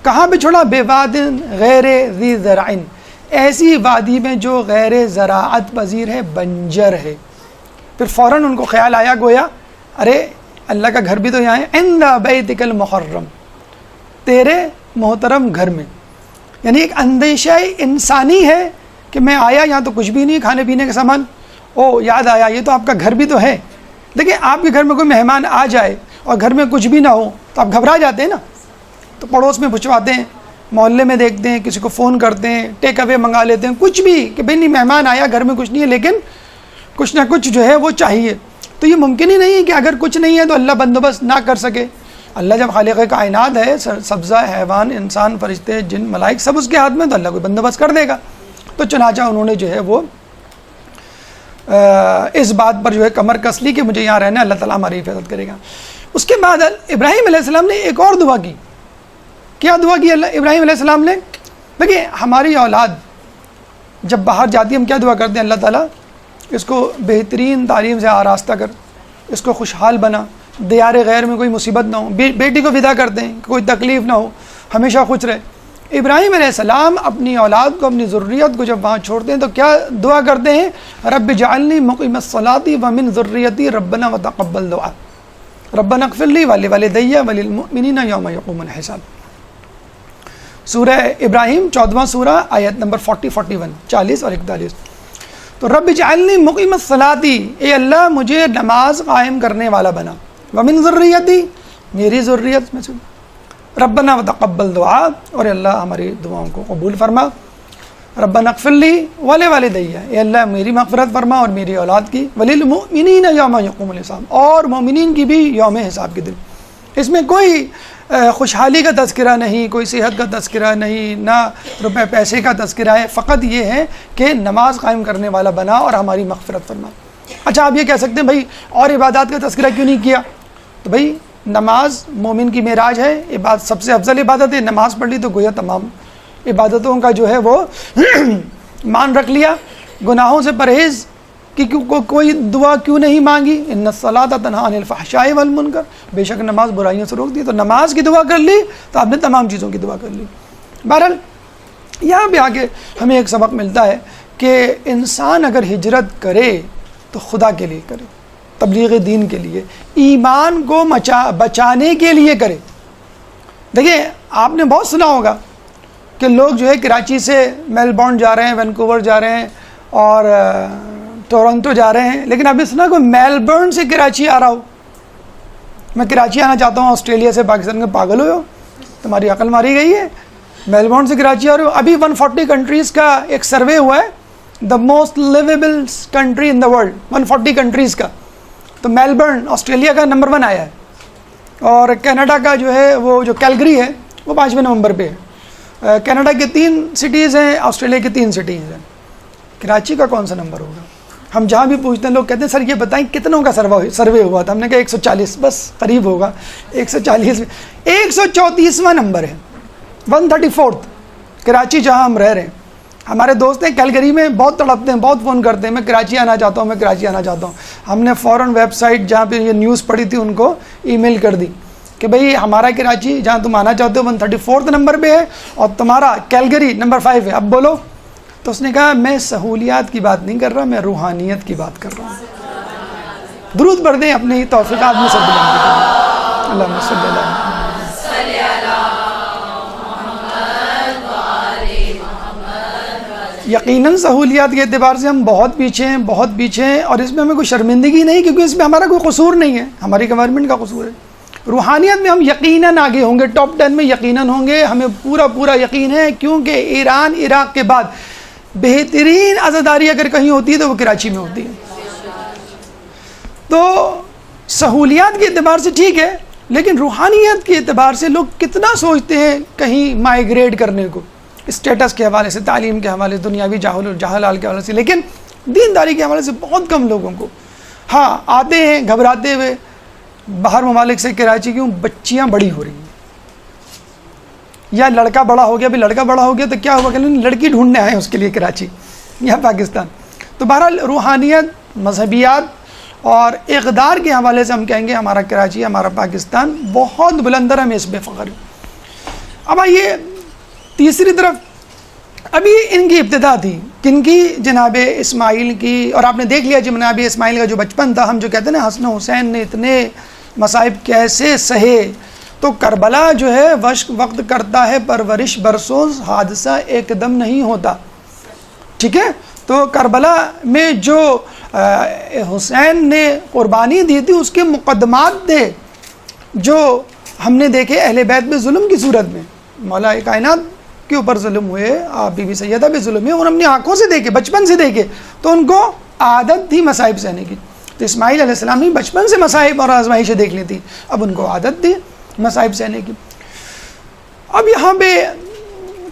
کہاں پہ چھوڑا؟ بے وادن غیر ذی زرعن، ایسی وادی میں جو غیر زراعت پذیر ہے، بنجر ہے۔ پھر فوراً ان کو خیال آیا، گویا ارے اللہ کا گھر بھی تو یہاں ہے، عند بیتک المحرم، تیرے محترم گھر میں۔ یعنی ایک اندیشہ انسانی ہے کہ میں آیا یہاں تو کچھ بھی نہیں، کھانے پینے کا سامان، او یاد آیا یہ تو آپ کا گھر بھی تو ہے۔ دیکھیں آپ کے گھر میں کوئی مہمان آ جائے اور گھر میں کچھ بھی نہ ہو تو آپ گھبرا جاتے ہیں نا، تو پڑوس میں پوچھواتے ہیں، محلے میں دیکھتے ہیں، کسی کو فون کرتے ہیں، ٹیک اوے منگا لیتے ہیں، کچھ بھی کہ بھئی نہیں مہمان آیا گھر میں کچھ نہیں ہے لیکن کچھ نہ کچھ جو ہے وہ چاہیے۔ تو یہ ممکن ہی نہیں ہے کہ اگر کچھ نہیں ہے تو اللہ بندوبست نہ کر سکے۔ اللہ جب خالق کائنات ہے، سبزہ، حیوان، انسان، فرشتے، جن، ملائک سب اس کے ہاتھ میں، تو اللہ کوئی بندوبست کر دے گا۔ تو چنانچہ انہوں نے جو ہے وہ اس بات پر جو ہے کمر کس لی کہ مجھے یہاں رہنا ہے، اللہ تعالیٰ ہماری حفاظت کرے گا۔ اس کے بعد ابراہیم علیہ السلام نے ایک اور دعا کی۔ کیا دعا کی ابراہیم علیہ السلام نے؟ دیکھیں ہماری اولاد جب باہر جاتی ہے ہم کیا دعا کرتے ہیں؟ اللہ تعالیٰ اس کو بہترین تعلیم سے آراستہ کر، اس کو خوشحال بنا، دیار غیر میں کوئی مصیبت نہ ہو، بیٹی کو ودا کرتے ہیں کہ کوئی تکلیف نہ ہو، ہمیشہ خوش رہے۔ ابراہیم علیہ السلام اپنی اولاد کو، اپنی ذریت کو جب وہاں چھوڑتے ہیں تو کیا دعا کرتے ہیں؟ رب اجعلنی مقیم الصلاۃ ومن ذریتی ربنا وتقبل دعا ربنا اغفر لی ولوالدی وللمؤمنین یوم یقوم الحساب۔ سورہ ابراہیم 14واں سورہ آیت نمبر 41 اور 41۔ تو رب اجعلنی مقیم الصلاۃ، اے اللہ مجھے نماز قائم کرنے والا بنا، ومن ذریتی، میری ذریت میں سے، ربنا وتقبل دعا، اور اللہ ہماری دعاؤں کو قبول فرما، ربنا اغفر لی ولوالدی، اے اللہ میری مغفرت فرما اور میری اولاد کی، وللمؤمنین یوم یقوم الحساب، اور مومنین کی بھی یوم حساب کے دن۔ اس میں کوئی خوشحالی کا تذکرہ نہیں، کوئی صحت کا تذکرہ نہیں، نہ روپے پیسے کا تذکرہ ہے، فقط یہ ہے کہ نماز قائم کرنے والا بنا اور ہماری مغفرت فرما۔ اچھا آپ یہ کہہ سکتے ہیں بھائی اور عبادات کا تذکرہ کیوں نہیں کیا؟ تو بھائی نماز مومن کی معراج ہے، عبادت سب سے افضل عبادت ہے، نماز پڑھ لی تو گویا تمام عبادتوں کا جو ہے وہ مان رکھ لیا۔ گناہوں سے پرہیز کی کوئی دعا کیوں نہیں مانگی؟ ان الصلاۃ تنہی عن الفحشاء والمنکر، بے شک نماز برائیوں سے روک دی، تو نماز کی دعا کر لی تو آپ نے تمام چیزوں کی دعا کر لی۔ بہرحال یہاں پہ آگے ہمیں ایک سبق ملتا ہے کہ انسان اگر ہجرت کرے تو خدا کے لیے کرے، تبلیغ دین کے لیے، ایمان کو بچانے کے لیے کرے۔ دیکھیں آپ نے بہت سنا ہوگا کہ لوگ جو ہے کراچی سے میلبورن جا رہے ہیں، وینکوور جا رہے ہیں اور ٹورنٹو جا رہے ہیں، لیکن ابھی سنا کوئی میلبورن سے کراچی آ رہا ہو؟ میں کراچی آنا چاہتا ہوں آسٹریلیا سے، پاکستان کے، پاگل ہوئے ہو؟ تمہاری عقل ماری گئی ہے؟ میلبورن سے کراچی آ رہے ہو؟ ابھی 140 کنٹریز کا ایک سروے ہوا ہے، the most livable country in the world, 140 countries کا، تو میلبورن آسٹریلیا کا نمبر 1 آیا ہے، اور کینیڈا کا جو ہے وہ جو کیلگری ہے وہ 5ویں نمبر پہ ہے۔ کینیڈا کے 3 سٹیز ہیں، آسٹریلیا کی 3 سٹیز ہیں، کراچی کا کون سا نمبر ہوگا؟ ہم جہاں بھی پوچھتے ہیں لوگ کہتے ہیں سر یہ بتائیں کتنوں کا سروے ہوا تھا؟ ہم نے کہا 140، بس قریب ہوگا 140 میں، 134واں نمبر ہے، 134 کراچی جہاں ہم رہ رہے ہیں۔ ہمارے دوست ہیں کیلگری میں، بہت تڑپتے ہیں، بہت فون کرتے ہیں میں کراچی آنا چاہتا ہوں، میں کراچی آنا چاہتا ہوں۔ ہم نے فوراً ویب سائٹ جہاں پہ یہ نیوز پڑھی تھی ان کو ای میل کر دی کہ بھئی ہمارا کراچی جہاں تم آنا چاہتے ہو 134 نمبر پہ ہے اور تمہارا کیلگری نمبر 5 ہے، اب بولو۔ تو اس نے کہا میں سہولیات کی بات نہیں کر رہا، میں روحانیت کی بات کر رہا ہوں۔ درود پڑھ دیں اپنے ہی توفیقات میں سب بلند کریں۔ اللہم صلی اللہ علیہ یقیناً سہولیات کے اعتبار سے ہم بہت پیچھے ہیں، بہت پیچھے ہیں، اور اس میں ہمیں کوئی شرمندگی نہیں کیونکہ اس میں ہمارا کوئی قصور نہیں ہے، ہماری گورنمنٹ کا قصور ہے۔ روحانیت میں ہم یقیناً آگے ہوں گے، ٹاپ 10 میں یقیناً ہوں گے، ہمیں پورا یقین ہے، کیونکہ ایران عراق کے بعد بہترین عزاداری اگر کہیں ہوتی ہے تو وہ کراچی میں ہوتی ہے۔ تو سہولیات کے اعتبار سے ٹھیک ہے، لیکن روحانیت کے اعتبار سے لوگ کتنا سوچتے ہیں کہیں مائیگریٹ کرنے کو، اسٹیٹس کے حوالے سے، تعلیم کے حوالے سے، دنیاوی جہلال کے حوالے سے، لیکن دینداری کے حوالے سے بہت کم لوگوں کو۔ ہاں آتے ہیں گھبراتے ہوئے باہر ممالک سے کراچی، کیوں؟ بچیاں بڑی ہو رہی ہیں، یا لڑکا بڑا ہو گیا۔ بھی لڑکا بڑا ہو گیا تو کیا ہوا کہ لڑکی ڈھونڈنے آئے اس کے لیے کراچی یا پاکستان۔ تو بہرحال روحانیت، مذہبیات اور اقدار کے حوالے سے ہم کہیں گے ہمارا کراچی، ہمارا پاکستان بہت بلندر، ہمیں اس بے فخر ہے۔ اب آئیے تیسری طرف، ابھی ان کی ابتدا تھی کن کی؟ جناب اسماعیل کی. اور آپ نے دیکھ لیا جناب اسماعیل کا جو بچپن تھا، ہم جو کہتے ہیں نا حسن و حسین نے اتنے مصائب کیسے سہے. تو کربلا جو ہے وقت کرتا ہے پرورش برسوں، حادثہ ایک دم نہیں ہوتا. ٹھیک ہے، تو کربلا میں جو حسین نے قربانی دی تھی اس کے مقدمات تھے جو ہم نے دیکھے اہل بیت پہ ظلم کی صورت میں. مولا کائنات کے اوپر ظلم ہوئے، بی بی سیدہ پہ ظلم ہوئے، اور اپنی آنکھوں سے دیکھے، بچپن سے دیکھے، تو ان کو عادت تھی مصائب سہنے کی. تو اسماعیل علیہ السلام نے بچپن سے مصائب اور آزمائشیں دیکھ لی تھی، اب ان کو عادت تھی مصائب سہنے کی. اب یہاں پہ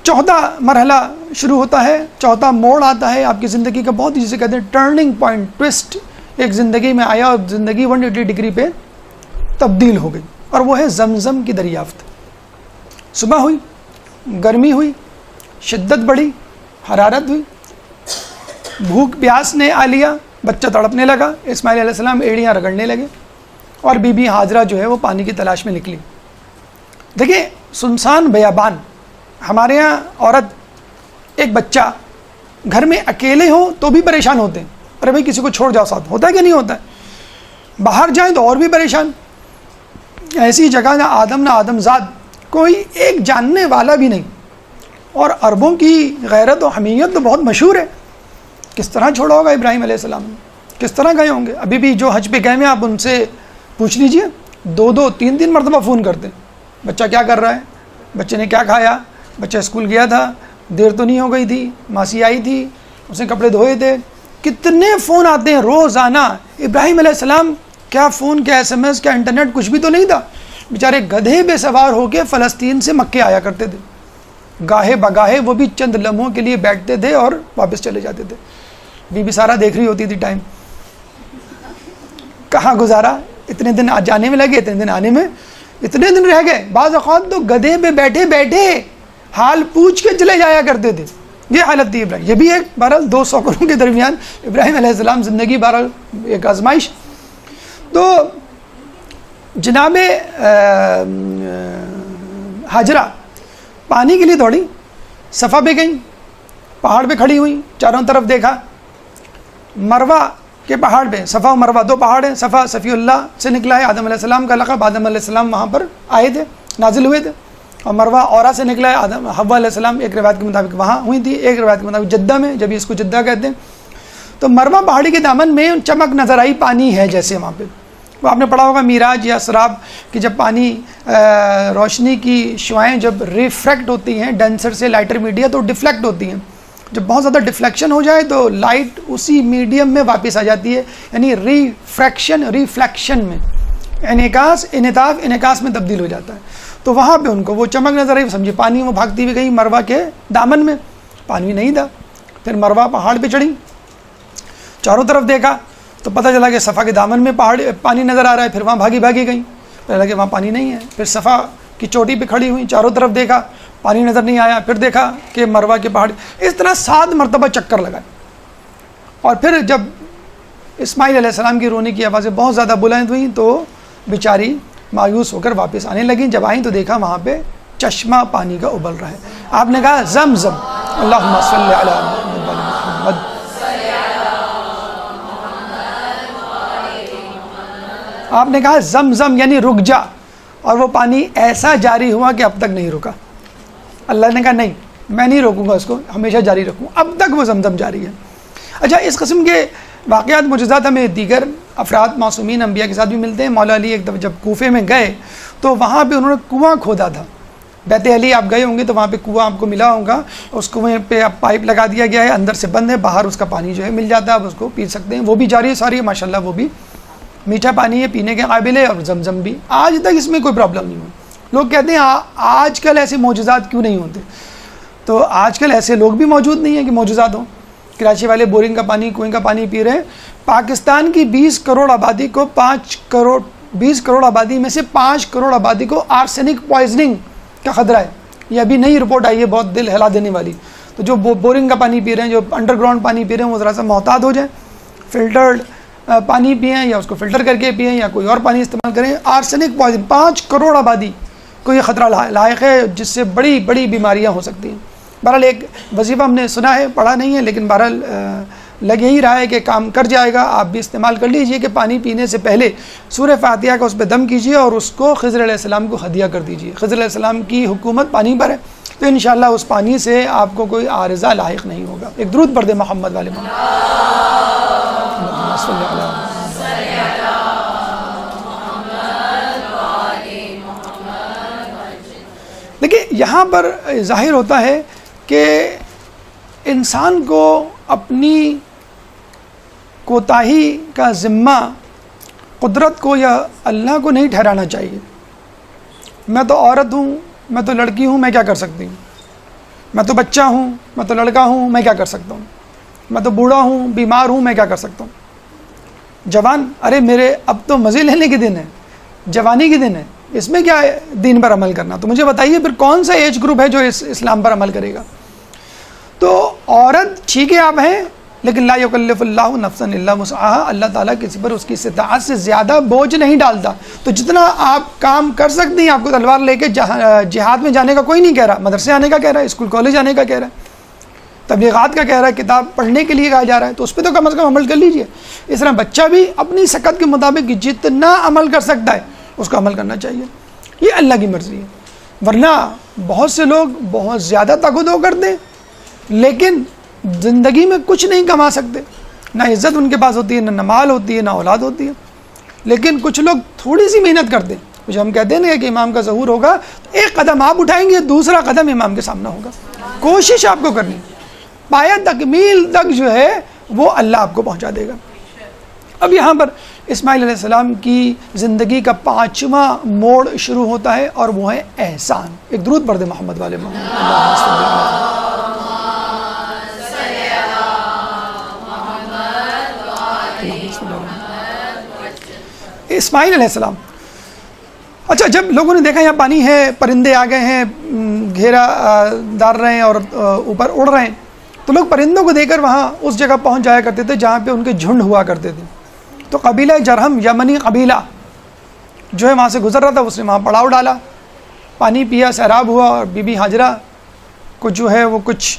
چوتھا مرحلہ شروع ہوتا ہے، چوتھا موڑ آتا ہے آپ کی زندگی کا، بہت ہی جسے کہتے ہیں ٹرننگ پوائنٹ، ٹوسٹ ایک زندگی میں آیا اور زندگی 180 ڈگری پہ تبدیل ہو گئی. اور وہ ہے زمزم کی دریافت. صبح ہوئی، گرمی ہوئی، شدت بڑھی، حرارت ہوئی، بھوک پیاس نے آ لیا، بچہ تڑپنے لگا، اسماعیل علیہ السلام ایڑیاں رگڑنے لگے، اور بی بی ہاجرہ جو ہے وہ پانی کی تلاش میں نکلی. دیکھیں سنسان بیابان، ہمارے ہاں عورت ایک بچہ گھر میں اکیلے ہوں تو بھی پریشان ہوتے ہیں، ارے بھائی کسی کو چھوڑ جاؤ ساتھ، ہوتا ہے کہ نہیں ہوتا ہے؟ باہر جائیں تو اور بھی پریشان. ایسی جگہ نہ آدم زاد، کوئی ایک جاننے والا بھی نہیں، اور عربوں کی غیرت و حمیت تو بہت مشہور ہے. کس طرح چھوڑا ہوگا ابراہیم علیہ السلام نے، کس طرح گئے ہوں گے؟ ابھی بھی جو حج پہ گئے ہیں آپ ان سے پوچھ لیجئے، 2-3 مرتبہ فون کرتے ہیں، بچہ کیا کر رہا ہے، بچے نے کیا کھایا، بچہ اسکول گیا تھا، دیر تو نہیں ہو گئی تھی، ماسی آئی تھی، اس نے کپڑے دھوئے تھے. کتنے فون آتے ہیں روزانہ. ابراہیم علیہ السلام کیا فون، کیا SMS، کیا انٹرنیٹ، کچھ بھی تو نہیں تھا. بیچارے گدھے پہ سوار ہو کے فلسطین سے مکے آیا کرتے تھے، گاہے بگاہے وہ بھی چند لمحوں کے لیے بیٹھتے تھے اور واپس چلے جاتے تھے. بی بی سارا دیکھ رہی ہوتی تھی ٹائم، کہاں گزارا، اتنے دن جانے میں لگے، اتنے دن آنے میں، اتنے دن رہ گئے. بعض اوقات تو گدھے پہ بیٹھے بیٹھے حال پوچھ کے چلے جایا کرتے تھے. یہ حالت تھی ابراہیم. یہ بھی ایک بہرحال 200 کروں کے درمیان ابراہیم علیہ السلام زندگی بہرحال ایک آزمائش. تو جناب ہاجرہ پانی کے لیے دوڑی، صفا پہ گئیں، پہاڑ پہ کھڑی ہوئی، چاروں طرف دیکھا، مروہ کے پہاڑ پہ، صفا و مروہ 2 پہاڑ ہیں. صفا صفی اللہ سے نکلا ہے، آدم علیہ السلام کا لقب، آدم علیہ السلام وہاں پر آئے تھے، نازل ہوئے تھے. اور مروہ اورا سے نکلا ہے، حوا علیہ السلام ایک روایت کے مطابق وہاں ہوئی تھی، ایک روایت کے مطابق جدہ میں، جب اس کو جدہ کہتے ہیں. تو مروہ پہاڑی کے دامن میں چمک نظر آئی، پانی ہے جیسے وہاں پہ. وہ آپ نے پڑھا ہوگا میراج یا اسراء کہ جب پانی روشنی کی شعائیں جب ریفریکٹ ہوتی ہیں ڈینسر سے لائٹر میڈیا تو ڈفلیکٹ ہوتی ہیں. جب بہت زیادہ ڈفلیکشن ہو جائے تو لائٹ اسی میڈیم میں واپس آ جاتی ہے، یعنی ریفلیکشن میں انعکاس میں تبدیل ہو جاتا ہے. تو وہاں پہ ان کو وہ چمک نظر آئی، سمجھے پانی وہ بھاگتی ہوئی گئی مروہ کے دامن میں، پانی نہیں تھا. پھر مروہ پہاڑ پہ چڑھی، چاروں طرف دیکھا تو پتہ چلا کہ صفا کے دامن میں پانی نظر آ رہا ہے. پھر وہاں بھاگی گئی، پھر لگا کہ وہاں پانی نہیں ہے. پھر صفا کی چوٹی پہ کھڑی ہوئی، چاروں طرف دیکھا، پانی نظر نہیں آیا. پھر دیکھا کہ مروہ کے پہاڑ، اس طرح 7 مرتبہ چکر لگائے. اور پھر جب اسماعیل علیہ السلام کی رونے کی آوازیں بہت زیادہ بلند ہوئیں تو بیچاری مایوس ہو کر واپس آنے لگیں. جب آئیں تو دیکھا وہاں پہ چشمہ پانی کا ابل رہا ہے. آپ نے کہا زمزم، اللہم صلی علی محمد. آپ نے کہا زمزم یعنی رک جا، اور وہ پانی ایسا جاری ہوا کہ اب تک نہیں رکا. اللہ نے کہا نہیں، میں نہیں روکوں گا اس کو، ہمیشہ جاری رکھوں، اب تک وہ زمزم جاری ہے. اچھا، اس قسم کے واقعات معجزات ہمیں دیگر افراد معصومین انبیاء کے ساتھ بھی ملتے ہیں. مولا علی ایک دفعہ جب کوفے میں گئے تو وہاں پہ انہوں نے کنواں کھودا تھا. بیت علی آپ گئے ہوں گے تو وہاں پہ کنواں آپ کو ملا ہوگا، اس کنویں پہ اب پائپ لگا دیا گیا ہے، اندر سے بند ہے، باہر اس کا پانی جو ہے مل جاتا ہے، آپ اس کو پی سکتے ہیں. وہ بھی جاری ہے ساری، ماشاءاللہ وہ بھی میٹھا پانی ہے، پینے کے قابل ہے، اور زمزم بھی. آج تک اس میں کوئی پرابلم نہیں ہوئی. لوگ کہتے ہیں آج کل ایسے معجزات کیوں نہیں ہوتے؟ تو آج کل ایسے لوگ بھی موجود نہیں ہیں کہ معجزات ہوں. کراچی والے بورنگ کا پانی، کنویں کا پانی پی رہے ہیں. پاکستان کی 20 کروڑ آبادی کو 20 کروڑ آبادی میں سے 5 کروڑ آبادی کو آرسینک پوائزننگ کا خطرہ ہے. یہ ابھی نئی رپورٹ آئی ہے، بہت دل ہلا دینے والی. تو جو بورنگ کا پانی پی رہے ہیں، جو انڈر گراؤنڈ پانی پی رہے ہیں، وہ ذرا سا محتاط ہو جائیں، فلٹرڈ پانی پئیں یا اس کو فلٹر کر کے پئیں یا کوئی اور پانی استعمال کریں. آرسینک پوائزن 5 کروڑ آبادی کوئی خطرہ لاحق ہے جس سے بڑی بڑی بیماریاں ہو سکتی ہیں. بہرحال ایک وظیفہ ہم نے سنا ہے، پڑھا نہیں ہے، لیکن بہرحال لگ یہی رہا ہے کہ کام کر جائے گا. آپ بھی استعمال کر لیجئے کہ پانی پینے سے پہلے سورہ فاتحہ کا اس پہ دم کیجئے اور اس کو خضر علیہ السلام کو ہدیہ کر دیجئے. خضر علیہ السلام کی حکومت پانی پر ہے، تو انشاءاللہ اس پانی سے آپ کو کوئی عارضہ لاحق نہیں ہوگا. ایک درود پڑھ دیں محمد والے محمد. دیکھیے یہاں پر ظاہر ہوتا ہے کہ انسان کو اپنی کوتاہی کا ذمہ قدرت کو یا اللہ کو نہیں ٹھہرانا چاہیے. میں تو عورت ہوں، میں تو لڑکی ہوں، میں کیا کر سکتی ہوں؟ میں تو بچہ ہوں، میں تو لڑکا ہوں، میں کیا کر سکتا ہوں؟ میں تو بوڑھا ہوں، بیمار ہوں، میں کیا کر سکتا ہوں؟ جوان، ارے میرے اب تو مزے لینے کے دن ہے، جوانی کے دن ہے، اس میں کیا ہے دین پر عمل کرنا؟ تو مجھے بتائیے پھر کون سا ایج گروپ ہے جو اسلام پر عمل کرے گا؟ تو عورت ٹھیک ہے آپ ہیں، لیکن لا یکلف اللہ نفسا الا وسعها، اللہ تعالیٰ کسی پر اس کی استطاعت سے زیادہ بوجھ نہیں ڈالتا. تو جتنا آپ کام کر سکتے ہیں، آپ کو تلوار لے کے جہاد میں جانے کا کوئی نہیں کہہ رہا، مدرسے آنے کا کہہ رہا ہے، اسکول کالج آنے کا کہہ رہا ہے، تبلیغات کا کہہ رہا ہے، کتاب پڑھنے کے لیے کہا جا رہا ہے، تو اس پہ تو کم از کم عمل کر لیجئے. اس طرح بچہ بھی اپنی سکت کے مطابق جتنا عمل کر سکتا ہے اس کو عمل کرنا چاہیے. یہ اللہ کی مرضی ہے. ورنہ بہت سے لوگ بہت زیادہ تقدو کرتے ہیں لیکن زندگی میں کچھ نہیں کما سکتے. نہ عزت ان کے پاس ہوتی ہے، نہ مال ہوتی ہے، نہ اولاد ہوتی ہے. لیکن کچھ لوگ تھوڑی سی محنت کرتے ہیں. کچھ ہم کہتے ہیں کہ امام کا ظہور ہوگا، ایک قدم آپ اٹھائیں گے، دوسرا قدم امام کے سامنے ہوگا. کوشش آپ کو کرنی، پایہ تکمیل تک جو ہے وہ اللہ آپ کو پہنچا دے گا. اب یہاں پر اسماعیل علیہ السلام کی زندگی کا 5واں موڑ شروع ہوتا ہے اور وہ ہے احسان. ایک درود پڑھ دیں محمد والے محمد. اسماعیل علیہ السلام، اچھا جب لوگوں نے دیکھا یہاں پانی ہے، پرندے آ گئے ہیں، گھیرا دار رہے ہیں اور اوپر اڑ رہے ہیں، تو لوگ پرندوں کو دیکھ کر وہاں اس جگہ پہنچ جایا کرتے تھے جہاں پہ ان کے جھنڈ ہوا کرتے تھے. تو قبیلہ جرہم، یمنی قبیلہ جو ہے وہاں سے گزر رہا تھا، اس نے وہاں پڑاؤ ڈالا، پانی پیا، سیراب ہوا، اور بی بی ہاجرہ کو جو ہے وہ کچھ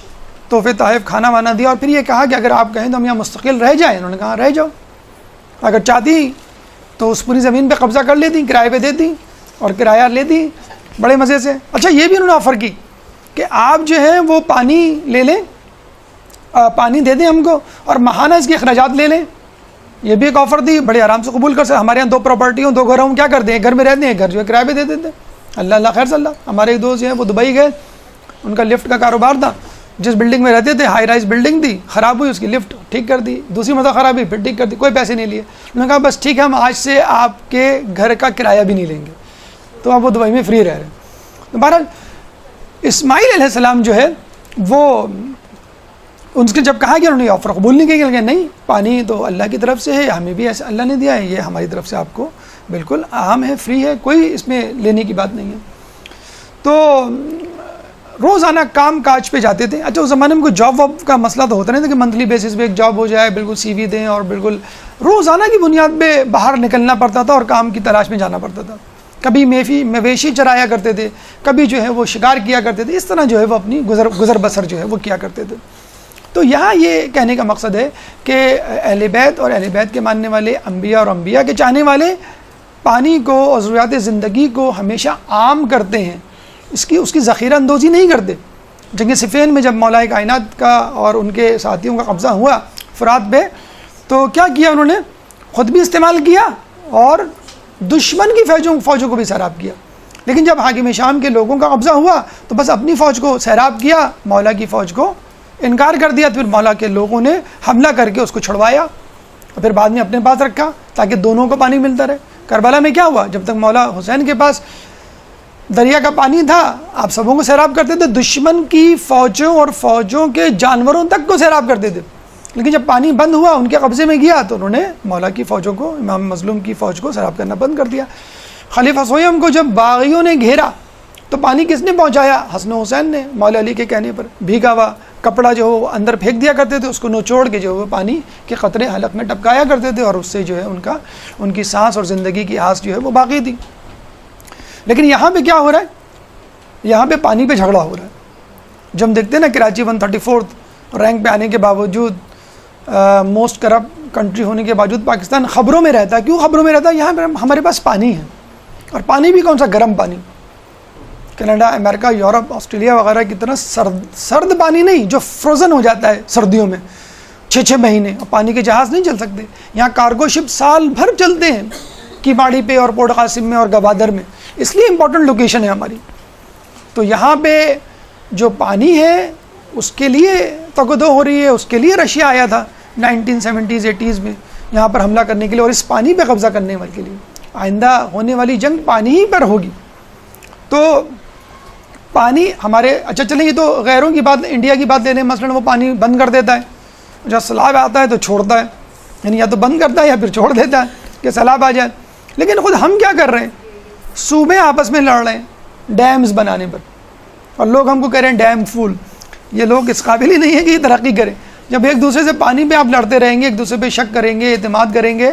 تحفے تحائف کھانا وانا دیا، اور پھر یہ کہا کہ اگر آپ کہیں تو ہم یہاں مستقل رہ جائیں. انہوں نے کہا رہ جاؤ، اگر چاہتی تو اس پوری زمین پہ قبضہ کر لیتی، کرائے پہ دیتی اور کرایہ لیتی بڑے مزے سے. اچھا یہ بھی انہوں نے آفر کی کہ آپ جو ہے وہ پانی لے لیں، پانی دے دیں ہم کو، اور ماہانہ اس کے اخراجات لے لیں. یہ بھی ایک آفر دی، بڑے آرام سے قبول کر سکتے. ہمارے یہاں 2 پراپرٹی ہوں، 2 گھر ہوں، کیا کرتے ہیں، گھر میں رہتے ہیں، گھر جو ہے کرائے پہ دے دیتے. اللہ اللہ خیر صلی اللہ. ہمارے ایک دوست جو ہیں وہ دبئی گئے، ان کا لفٹ کا کاروبار تھا، جس بلڈنگ میں رہتے تھے ہائی رائز بلڈنگ تھی، خراب ہوئی، اس کی لفٹ ٹھیک کر دی، دوسری مرتبہ خراب ہوئی، پھر ٹھیک کر دی، کوئی پیسے نہیں لیے. انہوں نے کہا بس ٹھیک ہے، ہم آج سے آپ کے گھر کا کرایہ بھی نہیں لیں گے. تو اب وہ دبئی میں فری رہ رہے ہیں. تو بہرحال اسماعیل علیہ السلام جو ہے وہ ان سے جب کہا کہ انہوں نے آفر قبول نہیں کیا، کہ نہیں پانی تو اللہ کی طرف سے ہے، ہمیں بھی ایسے اللہ نے دیا ہے، یہ ہماری طرف سے آپ کو بالکل عام ہے، فری ہے، کوئی اس میں لینے کی بات نہیں ہے. تو روزانہ کام کاج پہ جاتے تھے. اچھا اس زمانے میں کوئی جاب واب کا مسئلہ تو ہوتا نہیں تھا کہ منتھلی بیسس پہ ایک جاب ہو جائے، بالکل سی وی دیں، اور بالکل روزانہ کی بنیاد پہ باہر نکلنا پڑتا تھا اور کام کی تلاش میں جانا پڑتا تھا. کبھی مویشی چرایا کرتے تھے، کبھی جو ہے وہ شکار کیا کرتے تھے. اس طرح جو ہے وہ اپنی گزر بسر جو ہے وہ کیا کرتے تھے. تو یہاں یہ کہنے کا مقصد ہے کہ اہل بیت اور اہل بیت کے ماننے والے، انبیاء اور انبیاء کے چاہنے والے پانی کو اور ضروریات زندگی کو ہمیشہ عام کرتے ہیں، اس کی ذخیرہ اندوزی نہیں کرتے. جنگ صفین میں جب مولا کائنات کا اور ان کے ساتھیوں کا قبضہ ہوا فرات پہ، تو کیا کیا انہوں نے، خود بھی استعمال کیا اور دشمن کی فوجوں کو بھی سیراب کیا. لیکن جب حاکم شام کے لوگوں کا قبضہ ہوا تو بس اپنی فوج کو سیراب کیا، مولا کی فوج کو انکار کر دیا. پھر مولا کے لوگوں نے حملہ کر کے اس کو چھڑوایا اور پھر بعد میں اپنے پاس رکھا تاکہ دونوں کو پانی ملتا رہے. کربلا میں کیا ہوا، جب تک مولا حسین کے پاس دریا کا پانی تھا آپ سبوں کو سیراب کرتے تھے، دشمن کی فوجوں اور فوجوں کے جانوروں تک کو سیراب کرتے تھے. لیکن جب پانی بند ہوا، ان کے قبضے میں گیا، تو انہوں نے مولا کی فوجوں کو، امام مظلوم کی فوج کو سیراب کرنا بند کر دیا. خلیفہ سویم کو جب باغیوں نے گھیرا تو پانی کس نے پہنچایا، حسن و حسین نے، مولا علی کے کہنے پر. بھیگا ہوا کپڑا جو وہ اندر پھینک دیا کرتے تھے، اس کو نچوڑ کے جو وہ پانی کے قطرے حلق میں ٹپکایا کرتے تھے، اور اس سے جو ہے ان کی سانس اور زندگی کی آس جو ہے وہ باقی تھی. لیکن یہاں پہ کیا ہو رہا ہے؟ یہاں پہ پانی پہ جھگڑا ہو رہا ہے. جب ہم دیکھتے ہیں نا کراچی 134 رینک پہ آنے کے باوجود، موسٹ کرپٹ کنٹری ہونے کے باوجود پاکستان خبروں میں رہتا ہے. کیوں خبروں میں رہتا ہے؟ یہاں پہ ہمارے پاس پانی ہے، اور پانی بھی کون سا؟ گرم پانی. کینیڈا، امریکہ، یورپ، آسٹریلیا وغیرہ کی طرح سرد پانی نہیں جو فروزن ہو جاتا ہے سردیوں میں 6 مہینے، اور پانی کے جہاز نہیں چل سکتے. یہاں کارگو شپ سال بھر چلتے ہیں کیماڑی پہ اور پورٹ قاسم میں اور گوادر میں، اس لیے امپورٹنٹ لوکیشن ہے ہماری. تو یہاں پہ جو پانی ہے اس کے لیے تگدو ہو رہی ہے. اس کے لیے رشیا آیا تھا 1970s 80s میں یہاں پر حملہ کرنے کے لیے، اور اس پانی پہ قبضہ کرنے کے لیے. آئندہ ہونے والی جنگ پانی ہی پر ہوگی. تو پانی ہمارے، اچھا چلیں یہ تو غیروں کی بات، انڈیا کی بات لے لیں مثلاً، وہ پانی بند کر دیتا ہے جب سیلاب آتا ہے تو چھوڑتا ہے، یعنی یا تو بند کرتا ہے یا پھر چھوڑ دیتا ہے کہ سیلاب آ جائے. لیکن خود ہم کیا کر رہے ہیں؟ صوبے آپس میں لڑ رہے ہیں ڈیمز بنانے پر، اور لوگ ہم کو کہہ رہے ہیں ڈیم فول. یہ لوگ اس قابل ہی نہیں ہے کہ یہ ترقی کریں. جب ایک دوسرے سے پانی پہ آپ لڑتے رہیں گے، ایک دوسرے پہ شک کریں گے، اعتماد کریں گے،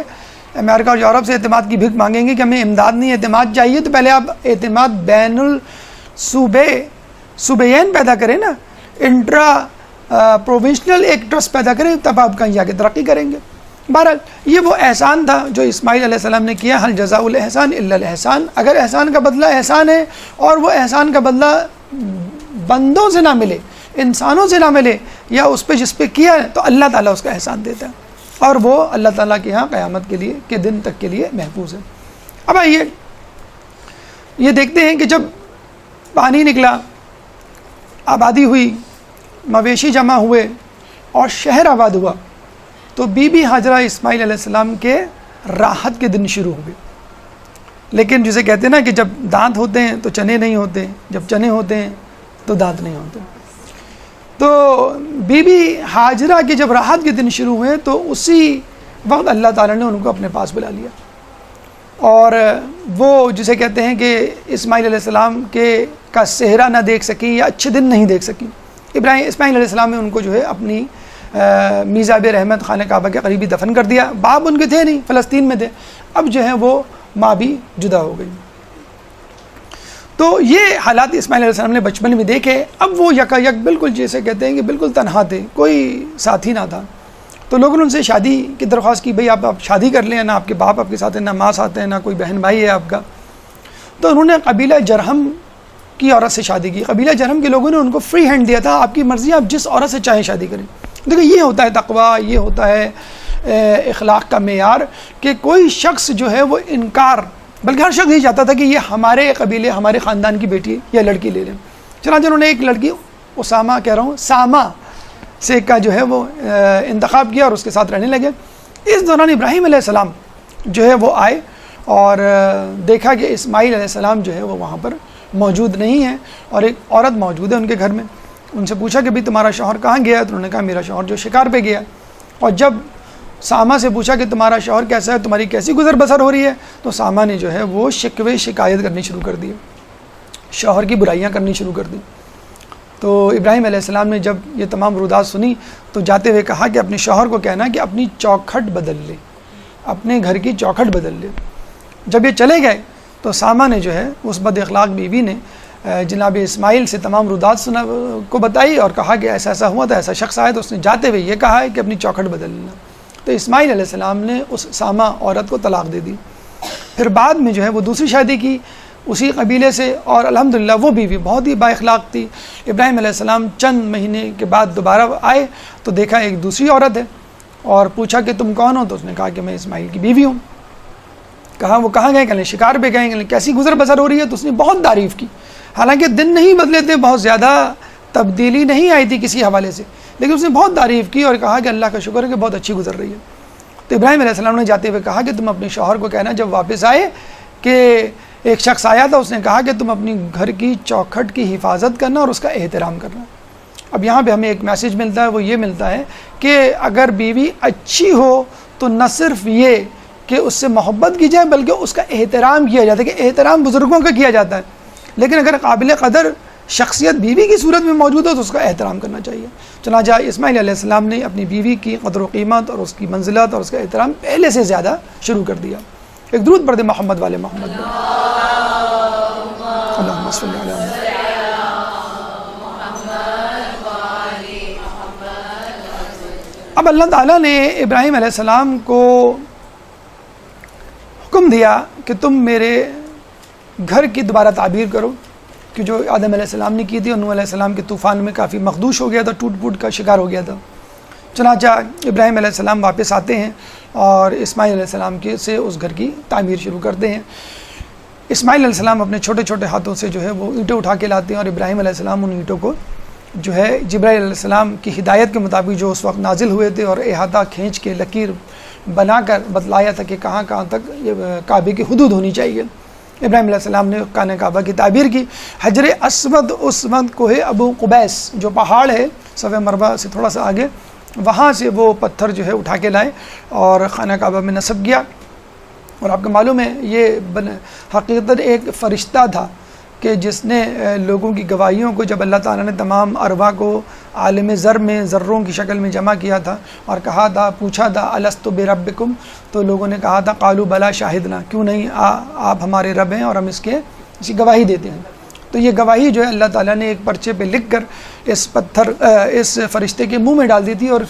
امریکہ اور یورپ سے اعتماد کی بھیک مانگیں گے کہ ہمیں امداد نہیں اعتماد چاہیے، تو پہلے آپ اعتماد بین صوبین پیدا کریں نا، انٹرا پروونشنل ایک ٹرسٹ پیدا کریں، تب آپ کہیں جا کے ترقی کریں گے. بہرحال یہ وہ احسان تھا جو اسماعیل علیہ السلام نے کیا. حل جزاء الاحسان الا الاحسان. اگر احسان کا بدلہ احسان ہے، اور وہ احسان کا بدلہ بندوں سے نہ ملے، انسانوں سے نہ ملے، یا اس پہ جس پہ کیا ہے، تو اللہ تعالیٰ اس کا احسان دیتا ہے، اور وہ اللہ تعالیٰ کے ہاں قیامت کے لیے کے دن تک کے لیے محفوظ ہے. اب آئیے یہ دیکھتے ہیں کہ جب پانی نکلا، آبادی ہوئی، مویشی جمع ہوئے اور شہر آباد ہوا، تو بی بی ہاجرہ اسماعیل علیہ السلام کے راحت کے دن شروع ہوئے. لیکن جسے کہتے ہیں نا کہ جب دانت ہوتے ہیں تو چنے نہیں ہوتے، جب چنے ہوتے ہیں تو دانت نہیں ہوتے. تو بی بی ہاجرہ کے جب راحت کے دن شروع ہوئے تو اسی وقت اللہ تعالیٰ نے ان کو اپنے پاس بلا لیا، اور وہ جسے کہتے ہیں کہ اسماعیل علیہ السلام کا صحرا نہ دیکھ سکیں یا اچھے دن نہیں دیکھ سکیں. اسماعیل علیہ السلام نے ان کو جو ہے اپنی میزاب رحمت خانہ کعبہ کے قریبی دفن کر دیا. باپ ان کے تھے نہیں، فلسطین میں تھے. اب جو ہے وہ ماں بھی جدا ہو گئی. تو یہ حالات اسماعیل علیہ السلام نے بچپن میں دیکھے. اب وہ یکا یک بالکل جیسے کہتے ہیں کہ بالکل تنہا تھے، کوئی ساتھی نہ تھا. تو لوگوں نے ان سے شادی کی درخواست کی، بھئی آپ شادی کر لیں، نہ آپ کے باپ آپ کے ساتھ ہیں، نہ ماں ساتھ ہیں، نہ کوئی بہن بھائی ہے آپ کا. تو انہوں نے قبیلہ جرہم کی عورت سے شادی کی. قبیلہ جرہم کے لوگوں نے ان کو فری ہینڈ دیا تھا، آپ کی مرضی، آپ جس عورت سے چاہیں شادی کریں. دیکھیں یہ ہوتا ہے تقویٰ، یہ ہوتا ہے اخلاق کا معیار، کہ کوئی شخص جو ہے وہ انکار، بلکہ ہر شخص یہ چاہتا تھا کہ یہ ہمارے قبیلے، ہمارے خاندان کی بیٹی یا لڑکی لے لیں. چنانچہ انہوں نے ایک لڑکی سامہ سے کا جو ہے وہ انتخاب کیا اور اس کے ساتھ رہنے لگے. اس دوران ابراہیم علیہ السلام جو ہے وہ آئے اور دیکھا کہ اسماعیل علیہ السلام جو ہے وہ وہاں پر موجود نہیں ہے، اور ایک عورت موجود ہے ان کے گھر میں. ان سے پوچھا کہ بھئی تمہارا شوہر کہاں گیا ہے؟ تو انہوں نے کہا میرا شوہر جو شکار پہ گیا. اور جب سامہ سے پوچھا کہ تمہارا شوہر کیسا ہے، تمہاری کیسی گزر بسر ہو رہی ہے، تو سامہ نے جو ہے وہ شکوے شکایت کرنی شروع کر دی، شوہر کی برائیاں کرنی شروع کر دی. تو ابراہیم علیہ السلام نے جب یہ تمام رودات سنی تو جاتے ہوئے کہا کہ اپنے شوہر کو کہنا کہ اپنی چوکھٹ بدل لے، اپنے گھر کی چوکھٹ بدل لے. جب یہ چلے گئے تو سامہ نے جو ہے اس بد اخلاق بیوی نے جناب اسماعیل سے تمام رودات کو بتائی اور کہا کہ ایسا ایسا ہوا تھا، ایسا شخص آیا. تو اس نے جاتے ہوئے یہ کہا ہے کہ اپنی چوکھٹ بدل لینا. تو اسماعیل علیہ السلام نے اس سامہ عورت کو طلاق دے دی. پھر بعد میں جو ہے وہ دوسری شادی کی اسی قبیلے سے، اور الحمدللہ وہ بیوی بہت ہی با اخلاق تھی. ابراہیم علیہ السلام چند مہینے کے بعد دوبارہ آئے تو دیکھا ایک دوسری عورت ہے، اور پوچھا کہ تم کون ہو؟ تو اس نے کہا کہ میں اسماعیل کی بیوی ہوں. کہا وہ کہاں گئے؟ کہ شکار پہ گئے. کہ کیسی گزر بسر ہو رہی ہے؟ تو اس نے بہت تعریف کی. حالانکہ دن نہیں بدلے تھے، بہت زیادہ تبدیلی نہیں آئی تھی کسی حوالے سے، لیکن اس نے بہت تعریف کی اور کہا کہ اللہ کا شکر ہے کہ بہت اچھی گزر رہی ہے. تو ابراہیم علیہ السلام نے جاتے ہوئے کہا کہ تم اپنے شوہر کو کہنا جب واپس آئے کہ ایک شخص آیا تھا، اس نے کہا کہ تم اپنی گھر کی چوکھٹ کی حفاظت کرنا اور اس کا احترام کرنا. اب یہاں پہ ہمیں ایک میسج ملتا ہے، وہ یہ ملتا ہے کہ اگر بیوی اچھی ہو تو نہ صرف یہ کہ اس سے محبت کی جائے بلکہ اس کا احترام کیا جاتا ہے، کہ احترام بزرگوں کا کیا جاتا ہے. لیکن اگر قابل قدر شخصیت بیوی کی صورت میں موجود ہو تو اس کا احترام کرنا چاہیے. چنانچہ اسماعیل علیہ السلام نے اپنی بیوی کی قدر و قیمت اور اس کی منزلت اور اس کا احترام پہلے سے زیادہ شروع کر دیا. ایک درود پڑھ دیں محمد والے محمد. صلی اللہ علیہ وسلم۔ اب اللہ تعالیٰ نے ابراہیم علیہ السلام کو حکم دیا کہ تم میرے گھر کی دوبارہ تعبیر کرو، کہ جو آدم علیہ السلام نے کی تھی، اور نوح علیہ السلام کے طوفان میں کافی مخدوش ہو گیا تھا، ٹوٹ پھوٹ کا شکار ہو گیا تھا۔ چنانچہ ابراہیم علیہ السلام واپس آتے ہیں اور اسماعیل علیہ السلام سے اس گھر کی تعمیر شروع کرتے ہیں۔ اسماعیل علیہ السلام اپنے چھوٹے چھوٹے ہاتھوں سے جو ہے وہ اینٹیں اٹھا کے لاتے ہیں، اور ابراہیم علیہ السلام ان اینٹوں کو جو ہے جبرائیل علیہ السلام کی ہدایت کے مطابق جو اس وقت نازل ہوئے تھے، اور احاطہ کھینچ کے لکیر بنا کر بتلایا تھا کہ کہاں کہاں تک یہ کعبے کی حدود ہونی چاہیے۔ ابراہیم علیہ السلام نے خانہ کعبہ کی تعبیر کی۔ حجر اسود اس وقت کوہ ابو قبیس جو پہاڑ ہے صفحہ مربع سے تھوڑا سا آگے، وہاں سے وہ پتھر جو ہے اٹھا کے لائے اور خانہ کعبہ میں نصب کیا۔ اور آپ کو معلوم ہے یہ حقیقت ایک فرشتہ تھا کہ جس نے لوگوں کی گواہیوں کو، جب اللہ تعالیٰ نے تمام ارواح کو عالم ذر میں ذروں کی شکل میں جمع کیا تھا اور کہا تھا، پوچھا تھا الست بربکم، تو لوگوں نے کہا تھا قالوا بلا شاہدنا، کیوں نہیں آپ ہمارے رب ہیں اور ہم اس کی گواہی دیتے ہیں۔ تو یہ گواہی جو ہے اللہ تعالیٰ نے ایک پرچے پہ لکھ کر اس فرشتے کے منہ میں ڈال دی تھی، اور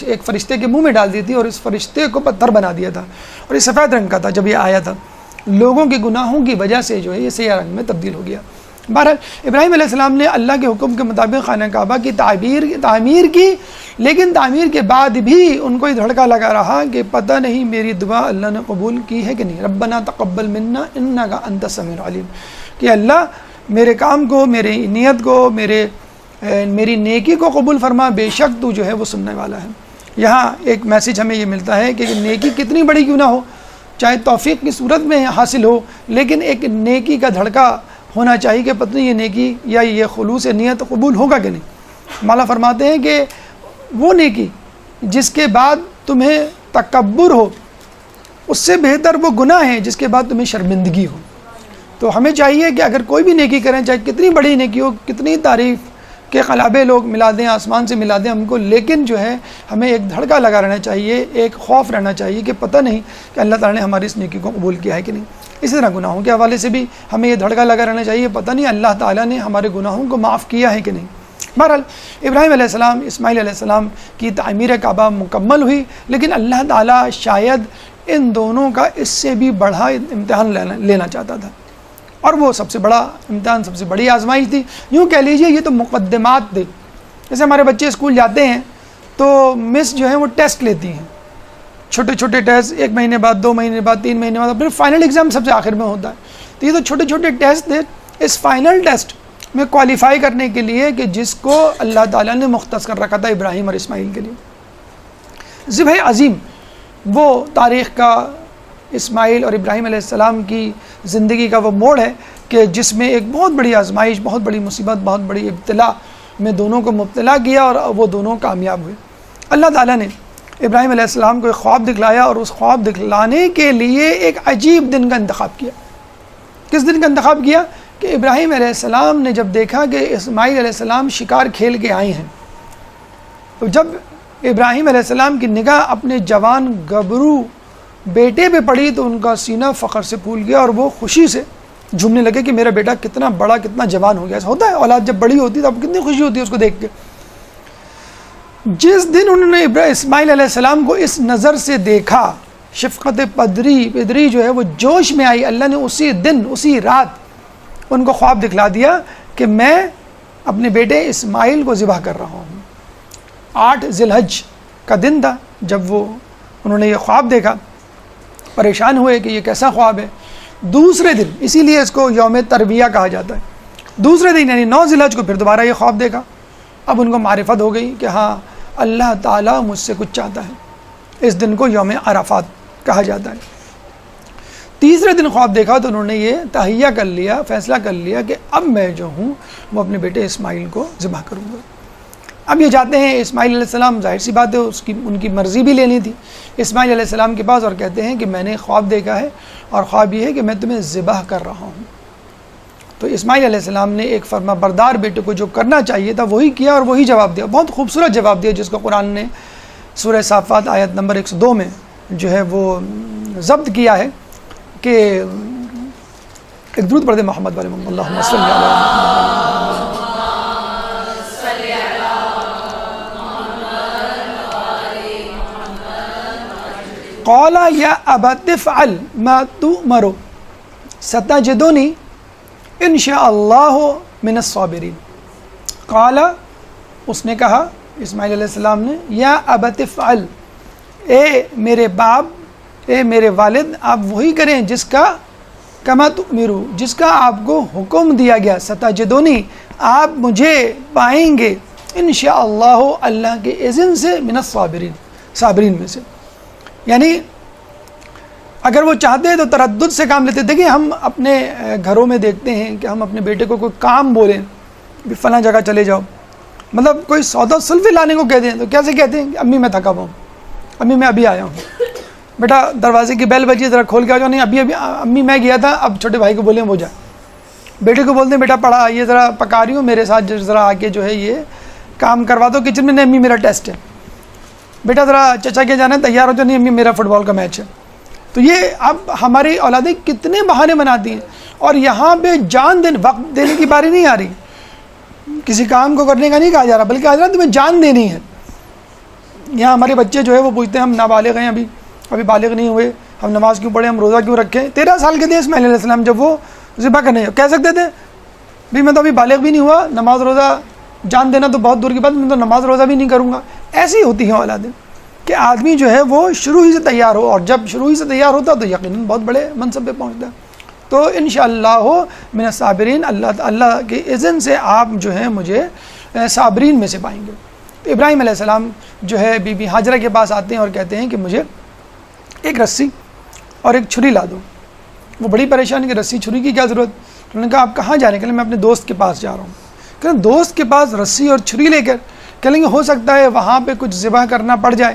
ایک فرشتے کے منہ میں ڈال دی تھی، اور اس فرشتے کو پتھر بنا دیا تھا، اور یہ سفید رنگ کا تھا جب یہ آیا تھا۔ لوگوں کے گناہوں کی وجہ سے جو ہے یہ سیاہ رنگ میں تبدیل ہو گیا۔ بہرحال ابراہیم علیہ السلام نے اللہ کے حکم کے مطابق خانہ کعبہ کی تعمیر کی، لیکن تعمیر کے بعد بھی ان کو یہ دھڑکا لگا رہا کہ پتہ نہیں میری دعا اللہ نے قبول کی ہے کہ نہیں۔ ربنا تقبل منا انک انت السمیع العلیم، کہ اللہ میرے کام کو، میری نیت کو، میری نیکی کو قبول فرما، بے شک تو جو ہے وہ سننے والا ہے۔ یہاں ایک میسج ہمیں یہ ملتا ہے کہ نیکی کتنی بڑی کیوں نہ ہو، چاہے توفیق کی صورت میں حاصل ہو، لیکن ایک نیکی کا دھڑکا ہونا چاہیے کہ پتہ نہیں یہ نیکی یا یہ خلوص نیت قبول ہوگا کہ نہیں۔ مولا فرماتے ہیں کہ وہ نیکی جس کے بعد تمہیں تکبر ہو، اس سے بہتر وہ گناہ ہے جس کے بعد تمہیں شرمندگی ہو۔ تو ہمیں چاہیے کہ اگر کوئی بھی نیکی کریں، چاہے کتنی بڑی نیکی ہو، کتنی تعریف کے قلابے لوگ ملا دیں، آسمان سے ملا دیں ہم کو، لیکن جو ہے ہمیں ایک دھڑکا لگا رہنا چاہیے، ایک خوف رہنا چاہیے کہ پتہ نہیں کہ اللہ تعالیٰ نے ہماری اس نیکی کو قبول کیا ہے کہ نہیں۔ اسی طرح گناہوں کے حوالے سے بھی ہمیں یہ دھڑکا لگا رہنا چاہیے، پتہ نہیں اللہ تعالیٰ نے ہمارے گناہوں کو معاف کیا ہے کہ نہیں۔ بہرحال ابراہیم علیہ السلام، اسماعیل علیہ السلام کی تعمیر کعبہ مکمل ہوئی، لیکن اللہ تعالیٰ شاید ان دونوں کا اس سے بھی بڑا امتحان لینا چاہتا تھا، اور وہ سب سے بڑا امتحان، سب سے بڑی آزمائش تھی۔ یوں کہہ لیجئے یہ تو مقدمات تھے۔ جیسے ہمارے بچے اسکول جاتے ہیں تو مس جو ہے وہ ٹیسٹ لیتی ہیں، چھوٹے چھوٹے ٹیسٹ، 1 مہینے بعد، 2 مہینے بعد، 3 مہینے بعد، پھر فائنل ایگزام سب سے آخر میں ہوتا ہے۔ تو یہ تو چھوٹے چھوٹے ٹیسٹ تھے اس فائنل ٹیسٹ میں کوالیفائی کرنے کے لیے، کہ جس کو اللہ تعالیٰ نے مختص کر رکھا تھا ابراہیم اور اسماعیل کے لیے۔ ذبح عظیم وہ تاریخ کا اسماعیل اور ابراہیم علیہ السلام کی زندگی کا وہ موڑ ہے کہ جس میں ایک بہت بڑی آزمائش، بہت بڑی مصیبت، بہت بڑی ابتلا میں دونوں کو مبتلا کیا، اور وہ دونوں کامیاب ہوئے۔ اللہ تعالیٰ نے ابراہیم علیہ السلام کو ایک خواب دکھلایا، اور اس خواب دکھلانے کے لیے ایک عجیب دن کا انتخاب کیا۔ کس دن کا انتخاب کیا؟ کہ ابراہیم علیہ السلام نے جب دیکھا کہ اسماعیل علیہ السلام شکار کھیل کے آئے ہیں، تو جب ابراہیم علیہ السلام کی نگاہ اپنے جوان گبرو بیٹے پہ پڑی تو ان کا سینہ فخر سے پھول گیا، اور وہ خوشی سے جھومنے لگے کہ میرا بیٹا کتنا بڑا، کتنا جوان ہو گیا۔ ایسا ہوتا ہے، اولاد جب بڑی ہوتی ہے تو اب کتنی خوشی ہوتی ہے اس کو دیکھ کے۔ جس دن انہوں نے اسماعیل علیہ السلام کو اس نظر سے دیکھا، شفقت پدری جو ہے وہ جوش میں آئی۔ اللہ نے اسی دن، اسی رات ان کو خواب دکھلا دیا کہ میں اپنے بیٹے اسماعیل کو ذبح کر رہا ہوں۔ 8 ذی الحج کا دن تھا جب انہوں نے یہ خواب دیکھا، پریشان ہوئے کہ یہ کیسا خواب ہے۔ دوسرے دن، اسی لیے اس کو یوم تربیہ کہا جاتا ہے، دوسرے دن یعنی 9 ذی الحج کو پھر دوبارہ یہ خواب دیکھا۔ اب ان کو معرفت ہو گئی کہ ہاں اللہ تعالیٰ مجھ سے کچھ چاہتا ہے۔ اس دن کو یوم عرفات کہا جاتا ہے۔ تیسرے دن خواب دیکھا تو انہوں نے یہ تہیہ کر لیا، فیصلہ کر لیا کہ اب میں جو ہوں وہ اپنے بیٹے اسماعیل کو ذبح کروں گا۔ اب یہ جاتے ہیں اسماعیل علیہ السلام، ظاہر سی بات ہے ان کی مرضی بھی لینی تھی اسماعیل علیہ السلام کے پاس، اور کہتے ہیں کہ میں نے خواب دیکھا ہے، اور خواب یہ ہے کہ میں تمہیں ذبح کر رہا ہوں۔ تو اسماعیل علیہ السلام نے ایک فرما بردار بیٹے کو جو کرنا چاہیے تھا وہی کیا، اور وہی جواب دیا، بہت خوبصورت جواب دیا، جس کو قرآن نے سورہ صافات آیت نمبر 102 میں جو ہے وہ ضبط کیا ہے کہ ایک درود پڑھ دیں محمد والے محمد، اللہم صلی علی محمد۔ قال یا ابت افعل ما تؤمر ستجدنی ان شاء اللہ من الصابرین۔ قال، اس نے کہا اسماعیل علیہ السلام نے، یا ابت افعل، اے میرے باپ، اے میرے والد، آپ وہی کریں جس کا کما تؤمرو، جس کا آپ کو حکم دیا گیا، ستجدنی، آپ مجھے پائیں گے، انشاءاللہ، اللہ کے اذن سے، من الصابرین، صابرین میں سے۔ یعنی اگر وہ چاہتے ہیں تو تردد سے کام لیتے۔ دیکھیں ہم اپنے گھروں میں دیکھتے ہیں کہ ہم اپنے بیٹے کو کوئی کام بولیں، بھی فلاں جگہ چلے جاؤ، مطلب کوئی سودا سلفی لانے کو کہتے ہیں تو کیسے کہتے ہیں کہ امی میں تھکا ہوا ہوں، امی میں ابھی آیا ہوں، بیٹا دروازے کی بیل بجی ذرا کھول کے آ جاؤ، نہیں ابھی امی میں گیا تھا، اب چھوٹے بھائی کو بولیں وہ جائے۔ بیٹے کو بولتے ہیں بیٹا پڑھا، یہ ذرا پکا رہی ہوں میرے ساتھ ذرا آ کے جو ہے یہ کام کروا دو کچن میں، نہیں امی میرا ٹیسٹ ہے، بیٹا ذرا چچا کے جانا ہے تیار ہو جاؤ، نہیں امی میرا فٹ بال کا میچ ہے۔ تو یہ اب ہماری اولادیں کتنے بہانے بناتی ہیں، اور یہاں پہ جان دینے، وقت دینے کی باری نہیں آ رہی، کسی کام کو کرنے کا نہیں کہا جا رہا، بلکہ کہا جا رہا تمہیں جان دینی ہے۔ یہاں ہمارے بچے جو ہے وہ پوچھتے ہیں ہم نابالغ ہیں، ابھی بالغ نہیں ہوئے، ہم نماز کیوں پڑھیں، ہم روزہ کیوں رکھیں؟ 13 سال کے تھے اسماعیل علیہ السلام جب وہ ذبح کرنے کہہ سکتے تھے بھائی میں تو ابھی بالغ بھی نہیں ہوا، نماز روزہ جان دینا تو بہت دور کی بات، میں تو نماز روزہ بھی نہیں کروں گا۔ ایسی ہوتی ہیں اولادیں کہ آدمی جو ہے وہ شروع ہی سے تیار ہو، اور جب شروع ہی سے تیار ہوتا تو یقیناً بہت بڑے منصب پہ پہنچتا ہے۔ تو انشاءاللہ من الصابرین، اللہ کے اذن سے آپ جو ہے مجھے صابرین میں سے پائیں گے۔ تو ابراہیم علیہ السلام جو ہے بی بی ہاجرہ کے پاس آتے ہیں اور کہتے ہیں کہ مجھے ایک رسی اور ایک چھری لا دو۔ وہ بڑی پریشان کہ رسی چھری کی کیا ضرورت؟ انہوں نے کہا آپ کہاں جا رہے ہیں؟ کہ میں اپنے دوست کے پاس جا رہا ہوں۔ کہ دوست کے پاس رسی اور چھری لے کر کہیں گے ہو سکتا ہے وہاں پہ کچھ ذبح کرنا پڑ جائے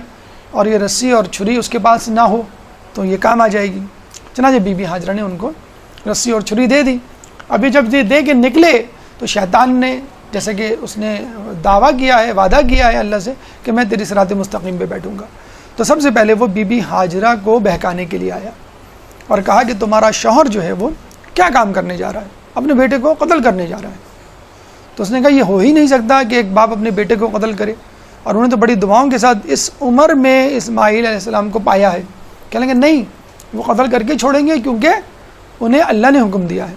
اور یہ رسی اور چھری اس کے پاس نہ ہو تو یہ کام آ جائے گی۔ چنانچہ بی بی ہاجرہ نے ان کو رسی اور چھری دے دی۔ ابھی جب یہ دے کے نکلے تو شیطان نے، جیسے کہ اس نے دعویٰ کیا ہے، وعدہ کیا ہے اللہ سے کہ میں تیری صراط مستقیم پہ بیٹھوں گا، تو سب سے پہلے وہ بی بی ہاجرہ کو بہکانے کے لیے آیا اور کہا کہ تمہارا شوہر جو ہے وہ کیا کام کرنے جا رہا ہے، اپنے بیٹے کو قتل کرنے جا رہا ہے۔ تو اس نے کہا یہ ہو ہی نہیں سکتا کہ ایک باپ اپنے بیٹے کو قتل کرے، اور انہوں نے تو بڑی دعاؤں کے ساتھ اس عمر میں اسماعیل علیہ السلام کو پایا ہے، کہیں گے نہیں وہ قتل کر کے چھوڑیں گے کیونکہ انہیں اللہ نے حکم دیا ہے۔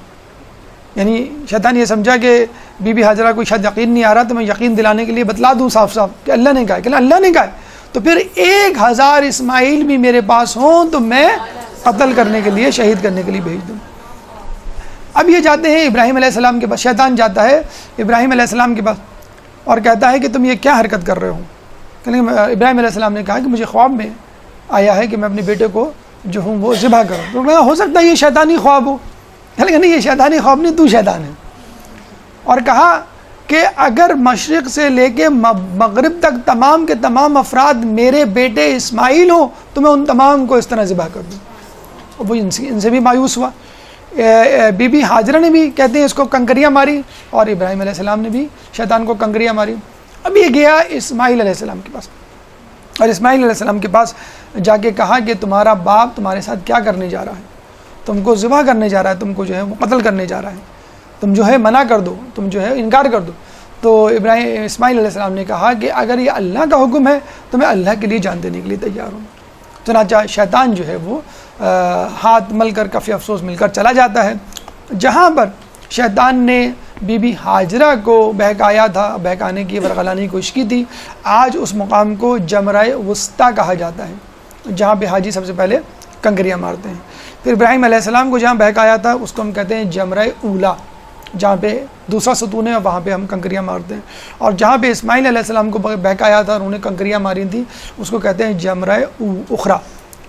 یعنی شیطان یہ سمجھا کہ بی بی ہاجرہ کو شاید یقین نہیں آ رہا، تو میں یقین دلانے کے لیے بتلا دوں صاف صاف کہ اللہ نے کہا ہے، کہ اللہ نے کہا ہے تو پھر 1000 اسماعیل بھی میرے پاس ہوں تو میں قتل کرنے کے لیے، شہید کرنے کے لیے بھیج دوں۔ اب یہ جاتے ہیں ابراہیم علیہ السلام کے پاس، شیطان جاتا ہے ابراہیم علیہ السلام کے پاس اور کہتا ہے کہ تم یہ کیا حرکت کر رہے ہو؟ ابراہیم علیہ السلام نے کہا کہ مجھے خواب میں آیا ہے کہ میں اپنے بیٹے کو جو ہوں وہ ذبح کروں۔ تو کہا ہو سکتا ہے یہ شیطانی خواب ہو، کہ نہیں یہ شیطانی خواب نہیں، تو شیطان ہے۔ اور کہا کہ اگر مشرق سے لے کے مغرب تک تمام کے تمام افراد میرے بیٹے اسماعیل ہوں تو میں ان تمام کو اس طرح ذبح کر دوں۔ اور وہ ان سے بھی مایوس ہوا۔ بی بی ہاجرہ نے بھی کہتے ہیں اس کو کنکریاں ماری، اور ابراہیم علیہ السلام نے بھی شیطان کو کنکریاں ماری۔ اب یہ گیا اسماعیل علیہ السلام کے پاس، اور اسماعیل علیہ السلام کے پاس جا کے کہا کہ تمہارا باپ تمہارے ساتھ کیا کرنے جا رہا ہے، تم کو ذبح کرنے جا رہا ہے، تم کو جو ہے وہ قتل کرنے جا رہا ہے، تم جو ہے منع کر دو، تم جو ہے انکار کر دو۔ تو اسماعیل علیہ السلام نے کہا کہ اگر یہ اللہ کا حکم ہے تو میں اللہ کے لیے جان دینے کے لیے تیار ہوں۔ چنانچہ شیطان جو ہے وہ ہاتھ مل کر کفی افسوس مل کر چلا جاتا ہے۔ جہاں پر شیطان نے بی بی ہاجرہ کو بہکایا تھا، بہکانے کی ورغلانے کی کوشش کی تھی، آج اس مقام کو جمرہ وسطیٰ کہا جاتا ہے، جہاں پہ حاجی سب سے پہلے کنکریاں مارتے ہیں۔ پھر ابراہیم علیہ السلام کو جہاں بہکایا تھا اس کو ہم کہتے ہیں جمرہ اولا، جہاں پہ دوسرا ستون ہے اور وہاں پہ ہم کنکریاں مارتے ہیں۔ اور جہاں پہ اسماعیل علیہ السلام کو بہکایا تھا اور انہیں کنکریاں ماری تھیں اس کو کہتے ہیں جمرہ اخرى،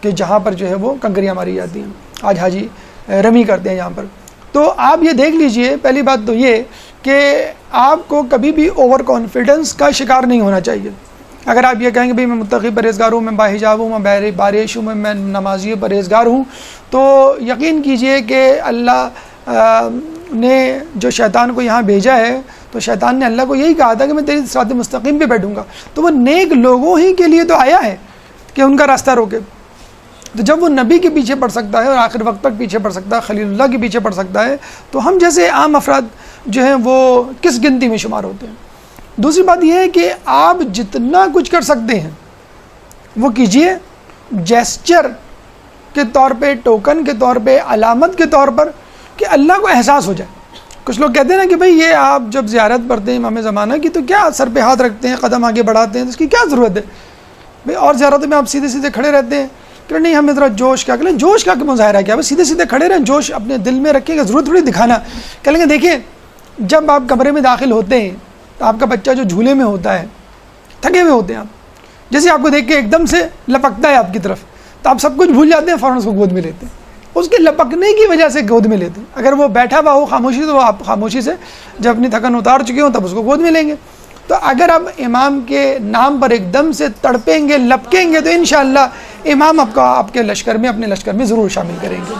کہ جہاں پر جو ہے وہ کنکریاں ماری جاتی ہیں۔ آج حاجی رمی کرتے ہیں یہاں پر۔ تو آپ یہ دیکھ لیجئے، پہلی بات تو یہ کہ آپ کو کبھی بھی اوور کانفیڈنس کا شکار نہیں ہونا چاہیے۔ اگر آپ یہ کہیں گے بھئی میں متقی پرہیزگار ہوں، میں باحجاب ہوں، میں بارش ہوں، میں نمازی پرہیزگار ہوں، تو یقین کیجئے کہ اللہ نے جو شیطان کو یہاں بھیجا ہے تو شیطان نے اللہ کو یہی کہا تھا کہ میں تیری صراط مستقیم پہ بیٹھوں گا، تو وہ نیک لوگوں ہی کے لیے تو آیا ہے کہ ان کا راستہ روکے۔ تو جب وہ نبی کے پیچھے پڑ سکتا ہے اور آخر وقت تک پیچھے پڑ سکتا ہے، خلیل اللہ کے پیچھے پڑ سکتا ہے، تو ہم جیسے عام افراد جو ہیں وہ کس گنتی میں شمار ہوتے ہیں؟ دوسری بات یہ ہے کہ آپ جتنا کچھ کر سکتے ہیں وہ کیجئے، جیسچر کے طور پہ، ٹوکن کے طور پہ، علامت کے طور پر، کہ اللہ کو احساس ہو جائے۔ کچھ لوگ کہتے ہیں نا کہ بھئی یہ آپ جب زیارت پڑھتے ہیں امام زمانہ کی تو کیا سر پہ ہاتھ رکھتے ہیں، قدم آگے بڑھاتے ہیں، تو اس کی کیا ضرورت ہے؟ بھئی اور زیارتوں میں آپ سیدھے سیدھے کھڑے رہتے ہیں کہ نہیں ہمیں ذرا جوش کیا کریں، جوش کا مظاہرہ کیا؟ بس سیدھے سیدھے کھڑے رہیں، جوش اپنے دل میں رکھیں گے، ضرورت تھوڑی دکھانا۔ کہیں گے دیکھیں جب آپ کمرے میں داخل ہوتے ہیں تو آپ کا بچہ جو جھولے میں ہوتا ہے، تھکے ہوئے ہوتے ہیں آپ، جیسے آپ کو دیکھ کے ایک دم سے لپکتا ہے آپ کی طرف، تو آپ سب کچھ بھول جاتے ہیں، فوراً اس کو گود میں لیتے ہیں، اس کے لپکنے کی وجہ سے گود میں لیتے ہیں۔ اگر وہ بیٹھا ہوا ہو خاموشی تو آپ خاموشی سے جب اپنی تھکن اتار چکے ہوں تب اس کو گود میں لیں گے۔ تو اگر آپ امام کے نام پر ایک دم سے تڑپیں گے، لپکیں گے، تو انشاءاللہ امام آپ کے لشکر میں، اپنے لشکر میں ضرور شامل کریں گے۔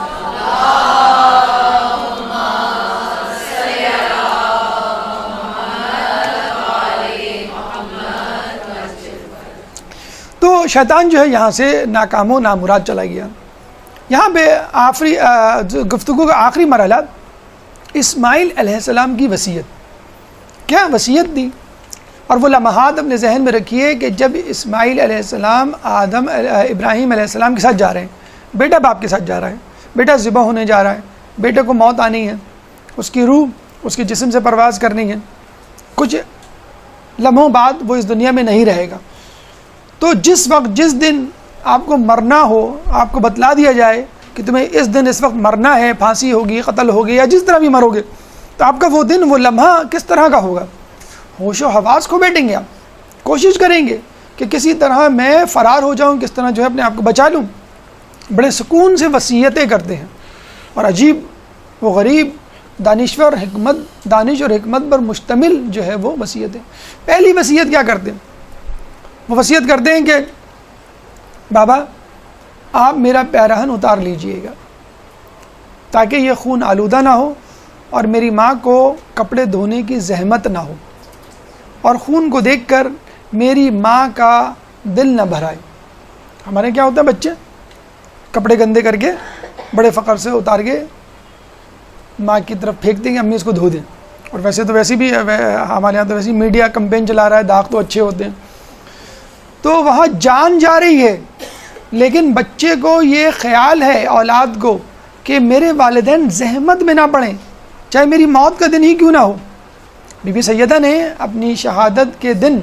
تو شیطان جو ہے یہاں سے ناکام و نامراد چلا گیا۔ یہاں پہ آخری گفتگو کا آخری مرحلہ اسماعیل علیہ السلام کی وصیت۔ کیا وصیت دی؟ اور وہ لمحات اپنے ذہن میں رکھیے کہ جب اسماعیل علیہ السلام ابراہیم علیہ السلام کے ساتھ جا رہے ہیں، بیٹا باپ کے ساتھ جا رہا ہے، بیٹا ذبح ہونے جا رہا ہے، بیٹے کو موت آنی ہے، اس کی روح اس کے جسم سے پرواز کرنی ہے، کچھ لمحوں بعد وہ اس دنیا میں نہیں رہے گا۔ تو جس وقت جس دن آپ کو مرنا ہو، آپ کو بتلا دیا جائے کہ تمہیں اس دن اس وقت مرنا ہے، پھانسی ہوگی، قتل ہوگی، یا جس طرح بھی مرو گے، تو آپ کا وہ دن، وہ لمحہ کس طرح کا ہوگا؟ ہوش و حواس کھو بیٹھیں گے آپ، کوشش کریں گے کہ کسی طرح میں فرار ہو جاؤں، کس طرح جو ہے اپنے آپ کو بچا لوں۔ بڑے سکون سے وصیتیں کرتے ہیں، اور عجیب و غریب دانش اور حکمت پر مشتمل جو ہے وہ وصیتیں۔ پہلی وصیت کیا کرتے ہیں؟ وہ وصیت کرتے ہیں کہ بابا آپ میرا پیراہن اتار لیجئے گا تاکہ یہ خون آلودہ نہ ہو اور میری ماں کو کپڑے دھونے کی زحمت نہ ہو، اور خون کو دیکھ کر میری ماں کا دل نہ بھرائے۔ ہمارے کیا ہوتا ہے، بچے کپڑے گندے کر کے بڑے فخر سے اتار کے ماں کی طرف پھینکتے ہیں کہ امی اس کو دھو دیں، اور ویسے بھی ہمارے یہاں تو ویسے میڈیا کمپین چلا رہا ہے، داغ تو اچھے ہوتے ہیں۔ تو وہاں جان جا رہی ہے، لیکن بچے کو یہ خیال ہے، اولاد کو، کہ میرے والدین زحمت میں نہ پڑیں، چاہے میری موت کا دن ہی کیوں نہ ہو۔ بی بی سیدہ نے اپنی شہادت کے دن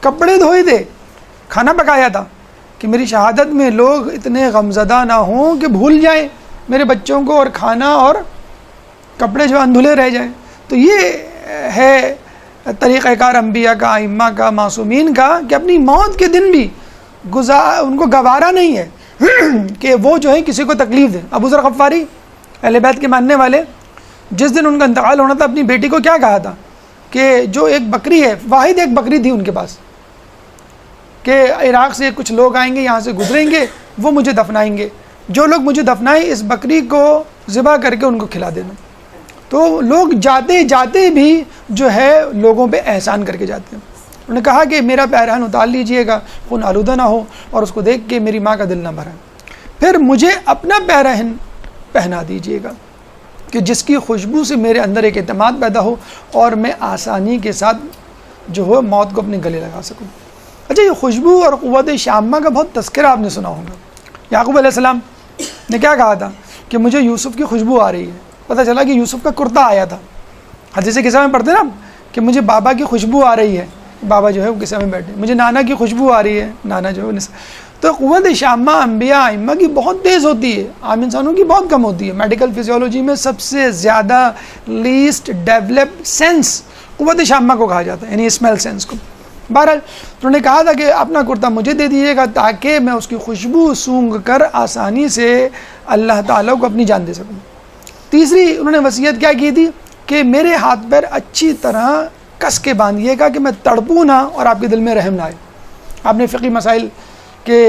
کپڑے دھوئے تھے، کھانا پکایا تھا کہ میری شہادت میں لوگ اتنے غمزدہ نہ ہوں کہ بھول جائیں میرے بچوں کو، اور کھانا اور کپڑے جو اندھلے رہ جائیں۔ تو یہ ہے طریقہ کار انبیاء کا، ائمہ کا، معصومین کا، کہ اپنی موت کے دن بھی ان کو گوارا نہیں ہے کہ وہ جو ہے کسی کو تکلیف دیں۔ ابو ذر غفاری اہل بیت کے ماننے والے، جس دن ان کا انتقال ہونا تھا، اپنی بیٹی کو کیا کہا تھا کہ جو ایک بکری ہے، واحد ایک بکری تھی ان کے پاس، کہ عراق سے کچھ لوگ آئیں گے، یہاں سے گزریں گے، وہ مجھے دفنائیں گے، جو لوگ مجھے دفنائیں اس بکری کو ذبح کر کے ان کو کھلا دینا۔ تو لوگ جاتے جاتے بھی جو ہے لوگوں پہ احسان کر کے جاتے ہیں۔ انہوں نے کہا کہ میرا پیراہن اتار لیجئے گا، خون آلودہ نہ ہو، اور اس کو دیکھ کے میری ماں کا دل نہ بھرے، پھر مجھے اپنا پیراہن پہنا دیجئے گا کہ جس کی خوشبو سے میرے اندر ایک اعتماد پیدا ہو اور میں آسانی کے ساتھ جو ہو موت کو اپنے گلے لگا سکوں۔ اچھا، یہ خوشبو اور قوت شامہ کا بہت تذکرہ آپ نے سنا ہوگا۔ یعقوب علیہ السلام نے کیا کہا تھا کہ مجھے یوسف کی خوشبو آ رہی ہے، پتہ چلا کہ یوسف کا کرتا آیا تھا۔ حدیث قصہ میں پڑھتے نا کہ مجھے بابا کی خوشبو آ رہی ہے، بابا جو ہے وہ قصہ میں بیٹھے، مجھے نانا کی خوشبو آ رہی ہے، نانا جو ہے۔ تو قوت شامہ انبیاء ائمہ کی بہت تیز ہوتی ہے، عام انسانوں کی بہت کم ہوتی ہے۔ میڈیکل فزیولوجی میں سب سے زیادہ لیسٹ ڈیولپڈ سینس قوت شامہ کو کہا جاتا ہے، یعنی اسمیل سینس کو۔ بہرحال انہوں نے کہا تھا کہ اپنا کرتا مجھے دے دیجیے گا تاکہ میں اس کی خوشبو سونگھ کر آسانی سے اللہ تعالیٰ کو اپنی جان دے سکوں۔ تیسری انہوں نے وصیت کیا کی تھی کہ میرے ہاتھ پیر اچھی طرح کس کے باندھیے گا کہ میں تڑپوں نہ اور آپ کے دل میں رحم نہ آئے۔ آپ نے فقہی مسائل کے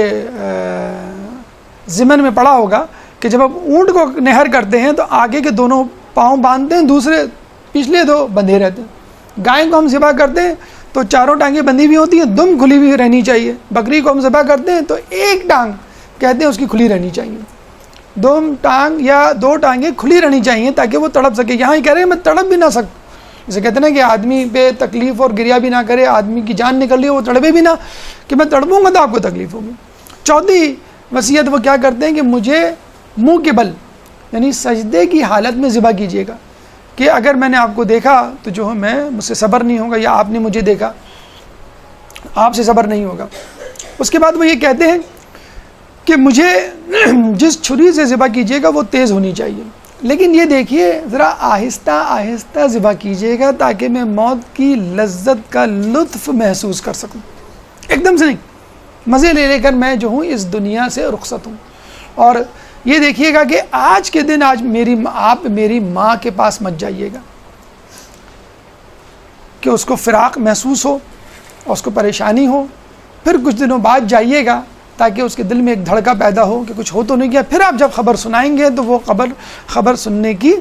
ضمن میں پڑھا ہوگا کہ جب آپ اونٹ کو نہر کرتے ہیں تو آگے کے دونوں پاؤں باندھتے ہیں، دوسرے پچھلے دو بندھے رہتے ہیں۔ گائے کو ہم ذبح کرتے ہیں تو چاروں ٹانگیں بندھی ہوئی ہوتی ہیں، دم کھلی ہوئی رہنی چاہیے۔ بکری کو ہم ذبح کرتے ہیں تو ایک ٹانگ کہتے ہیں اس کی کھلی رہنی چاہیے، دو ٹانگ یا دو ٹانگیں کھلی رہنی چاہیے تاکہ وہ تڑپ سکے. یہاں یہ کہہ رہے ہیں میں تڑپ بھی نہ سکوں. جسے کہتے ہیں نا کہ آدمی پہ تکلیف اور گریا بھی نہ کرے، آدمی کی جان نکل رہی ہے وہ تڑپے بھی نہ، کہ میں تڑپوں گا تو آپ کو تکلیف ہوگی. چوتھی وصیت وہ کیا کرتے ہیں کہ مجھے منہ کے بل یعنی سجدے کی حالت میں ذبح کیجیے گا، کہ اگر میں نے آپ کو دیکھا تو جو ہے مجھ سے صبر نہیں ہوگا، یا آپ نے مجھے دیکھا آپ سے صبر نہیں ہوگا. اس کے بعد وہ یہ کہتے ہیں کہ مجھے جس چھری سے ذبح کیجیے گا وہ تیز ہونی چاہیے، لیکن یہ دیکھیے ذرا آہستہ آہستہ ذبح کیجیے گا تاکہ میں موت کی لذت کا لطف محسوس کر سکوں، ایک دم سے نہیں، مزے لے لے کر میں جو ہوں اس دنیا سے رخصت ہوں. اور یہ دیکھیے گا کہ آج کے دن آپ میری ماں کے پاس مت جائیے گا کہ اس کو فراق محسوس ہو اور اس کو پریشانی ہو، پھر کچھ دنوں بعد جائیے گا تاکہ اس کے دل میں ایک دھڑکا پیدا ہو کہ کچھ ہو تو نہیں گیا. پھر آپ جب خبر سنائیں گے تو وہ خبر سننے کی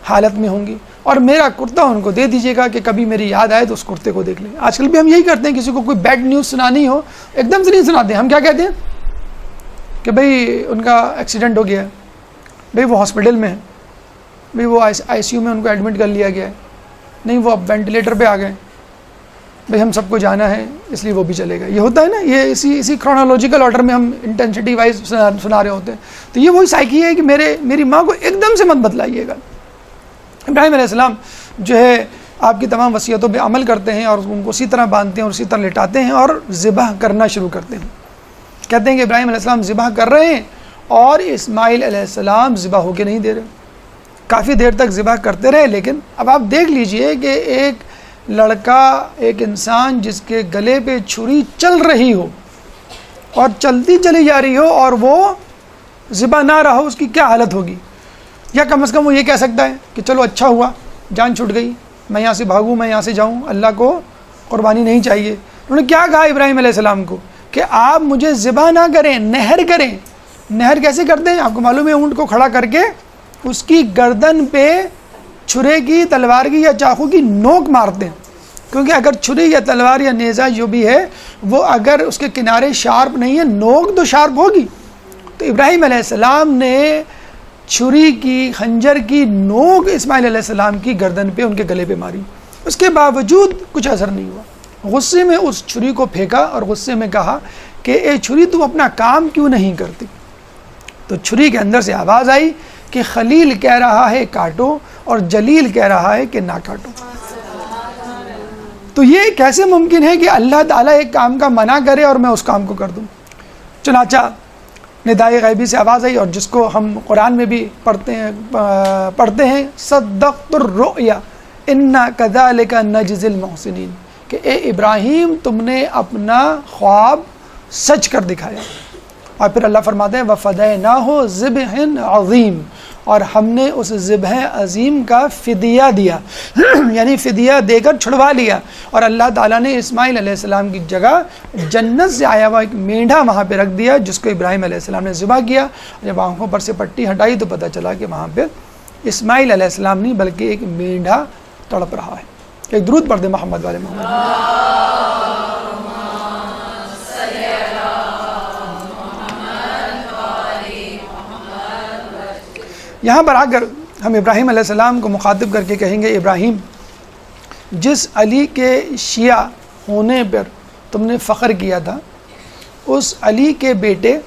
حالت میں ہوں گی. اور میرا کرتا ان کو دے دیجیے گا کہ کبھی میری یاد آئے تو اس کرتے کو دیکھ لیں. آج کل بھی ہم یہی کرتے ہیں، کسی کو کوئی بیڈ نیوز سنانی ہو ایک دم سے نہیں سناتے. ہم کیا کہتے ہیں کہ بھئی ان کا ایکسیڈنٹ ہو گیا ہے، بھئی وہ ہاسپٹل میں ہے، بھئی وہ آئی سی یو میں ان کو ایڈمٹ کر لیا گیا ہے، نہیں وہ اب وینٹیلیٹر پہ آ گئے، بھئی ہم سب کو جانا ہے اس لیے وہ بھی چلے گا. یہ ہوتا ہے نا، یہ اسی کرونالوجیکل آرڈر میں ہم انٹینسٹی وائز سنا رہے ہوتے ہیں. تو یہ وہی سائیکی ہے کہ میری ماں کو ایک دم سے مت بتلائیے گا. ابراہیم علیہ السلام جو ہے آپ کی تمام وصیتوں پہ عمل کرتے ہیں اور ان کو اسی طرح باندھتے ہیں اور اسی طرح لٹاتے ہیں اور ذبح کرنا شروع کرتے ہیں. کہتے ہیں کہ ابراہیم علیہ السلام ذبح کر رہے ہیں اور اسماعیل علیہ السلام ذبح ہو کے نہیں دے رہے. کافی دیر تک ذبح کرتے رہے، لیکن اب آپ دیکھ لیجئے کہ ایک لڑکا، ایک انسان جس کے گلے پہ چھری چل رہی ہو اور چلتی چلی جا رہی ہو اور وہ ذبح نہ رہا ہو، اس کی کیا حالت ہوگی. یا کم از کم وہ یہ کہہ سکتا ہے کہ چلو اچھا ہوا، جان چھوٹ گئی، میں یہاں سے بھاگوں، میں یہاں سے جاؤں، اللہ کو قربانی نہیں چاہیے. انہوں نے کیا کہا ابراہیم علیہ السلام کو کہ آپ مجھے ذبح نہ کریں، نہر کریں. نہر کیسے کرتے ہیں؟ آپ کو معلوم ہے، اونٹ کو کھڑا کر کے اس کی گردن پہ چھرے کی، تلوار کی یا چاقو کی نوک مارتے ہیں، کیونکہ اگر چھری یا تلوار یا نیزہ جو بھی ہے وہ اگر اس کے کنارے شارپ نہیں ہے، نوک تو شارپ ہوگی. تو ابراہیم علیہ السلام نے چھری کی، خنجر کی نوک اسماعیل علیہ السلام کی گردن پہ، ان کے گلے پہ ماری. اس کے باوجود کچھ اثر نہیں ہوا. غصے میں اس چھری کو پھینکا اور غصے میں کہا کہ اے چھری تم اپنا کام کیوں نہیں کرتی. تو چھری کے اندر سے آواز آئی کہ خلیل کہہ رہا ہے کاٹو اور جلیل کہہ رہا ہے کہ نہ کاٹو. تو یہ کیسے ممکن ہے کہ اللہ تعالیٰ ایک کام کا منع کرے اور میں اس کام کو کر دوں. چنانچہ ندائے غیبی سے آواز آئی، اور جس کو ہم قرآن میں بھی پڑھتے ہیں صدقت الرؤیا انا کذالک نجزی المحسنین، کہ اے ابراہیم تم نے اپنا خواب سچ کر دکھایا. اور پھر اللہ فرماتے ہیں وَفَدَيْنَاهُ ذِبْحٍ عَظِيمٍ، اور ہم نے اس ذبح عظیم کا فدیہ دیا، یعنی فدیہ دے کر چھڑوا لیا. اور اللہ تعالیٰ نے اسماعیل علیہ السلام کی جگہ جنت سے آیا ہوا ایک مینڈھا وہاں پہ رکھ دیا، جس کو ابراہیم علیہ السلام نے ذبح کیا. جب آنکھوں پر سے پٹی ہٹائی تو پتہ چلا کہ وہاں پہ اسماعیل علیہ السلام نہیں بلکہ ایک مینڈھا تڑپ رہا ہے. ایک درود پڑھ دیں محمد والے محمد. یہاں پر آ کر ہم ابراہیم علیہ السلام کو مخاطب کر کے کہیں گے ابراہیم، جس علی کے شیعہ ہونے پر تم نے فخر کیا تھا، اس علی کے بیٹے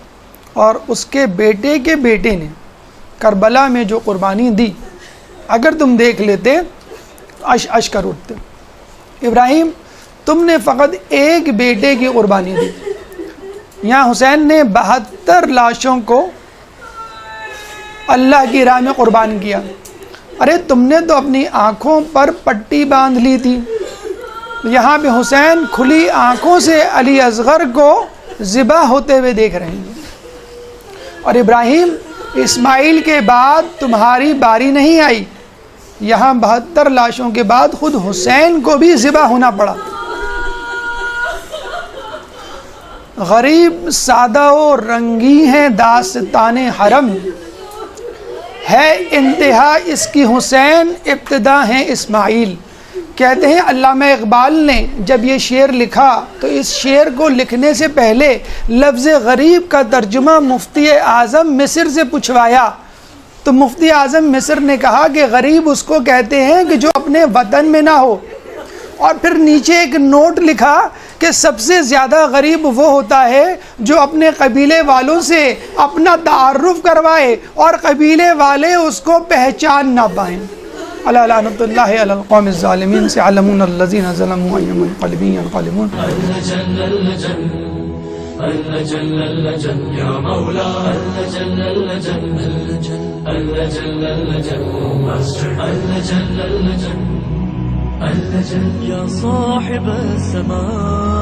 اور اس کے بیٹے کے بیٹے نے کربلا میں جو قربانی دی، اگر تم دیکھ لیتے اش کر اٹھتے. ابراہیم تم نے فقط ایک بیٹے کی قربانی دی، یہاں حسین نے 72 لاشوں کو اللہ کی راہ میں قربان کیا. ارے تم نے تو اپنی آنکھوں پر پٹی باندھ لی تھی، یہاں پہ حسین کھلی آنکھوں سے علی اصغر کو ذبح ہوتے ہوئے دیکھ رہے ہیں. اور ابراہیم اسماعیل کے بعد تمہاری باری نہیں آئی، یہاں 72 لاشوں کے بعد خود حسین کو بھی ذبح ہونا پڑا. غریب سادہ و رنگی ہیں داستان حرم، ہے انتہا اس کی حسین ابتدا ہیں اسماعیل. کہتے ہیں علامہ اقبال نے جب یہ شعر لکھا تو اس شعر کو لکھنے سے پہلے لفظ غریب کا ترجمہ مفتی اعظم مصر سے پوچھوایا، تو مفتی اعظم مصر نے کہا کہ غریب اس کو کہتے ہیں کہ جو اپنے وطن میں نہ ہو، اور پھر نیچے ایک نوٹ لکھا کہ سب سے زیادہ غریب وہ ہوتا ہے جو اپنے قبیلے والوں سے اپنا تعارف کروائے اور قبیلے والے اس کو پہچان نہ پائیں۔ الا لعنۃ اللہ علی القوم الظالمین سیعلمون الذین ظلموا ای منقلب ینقلبون۔ يا صاحب السماء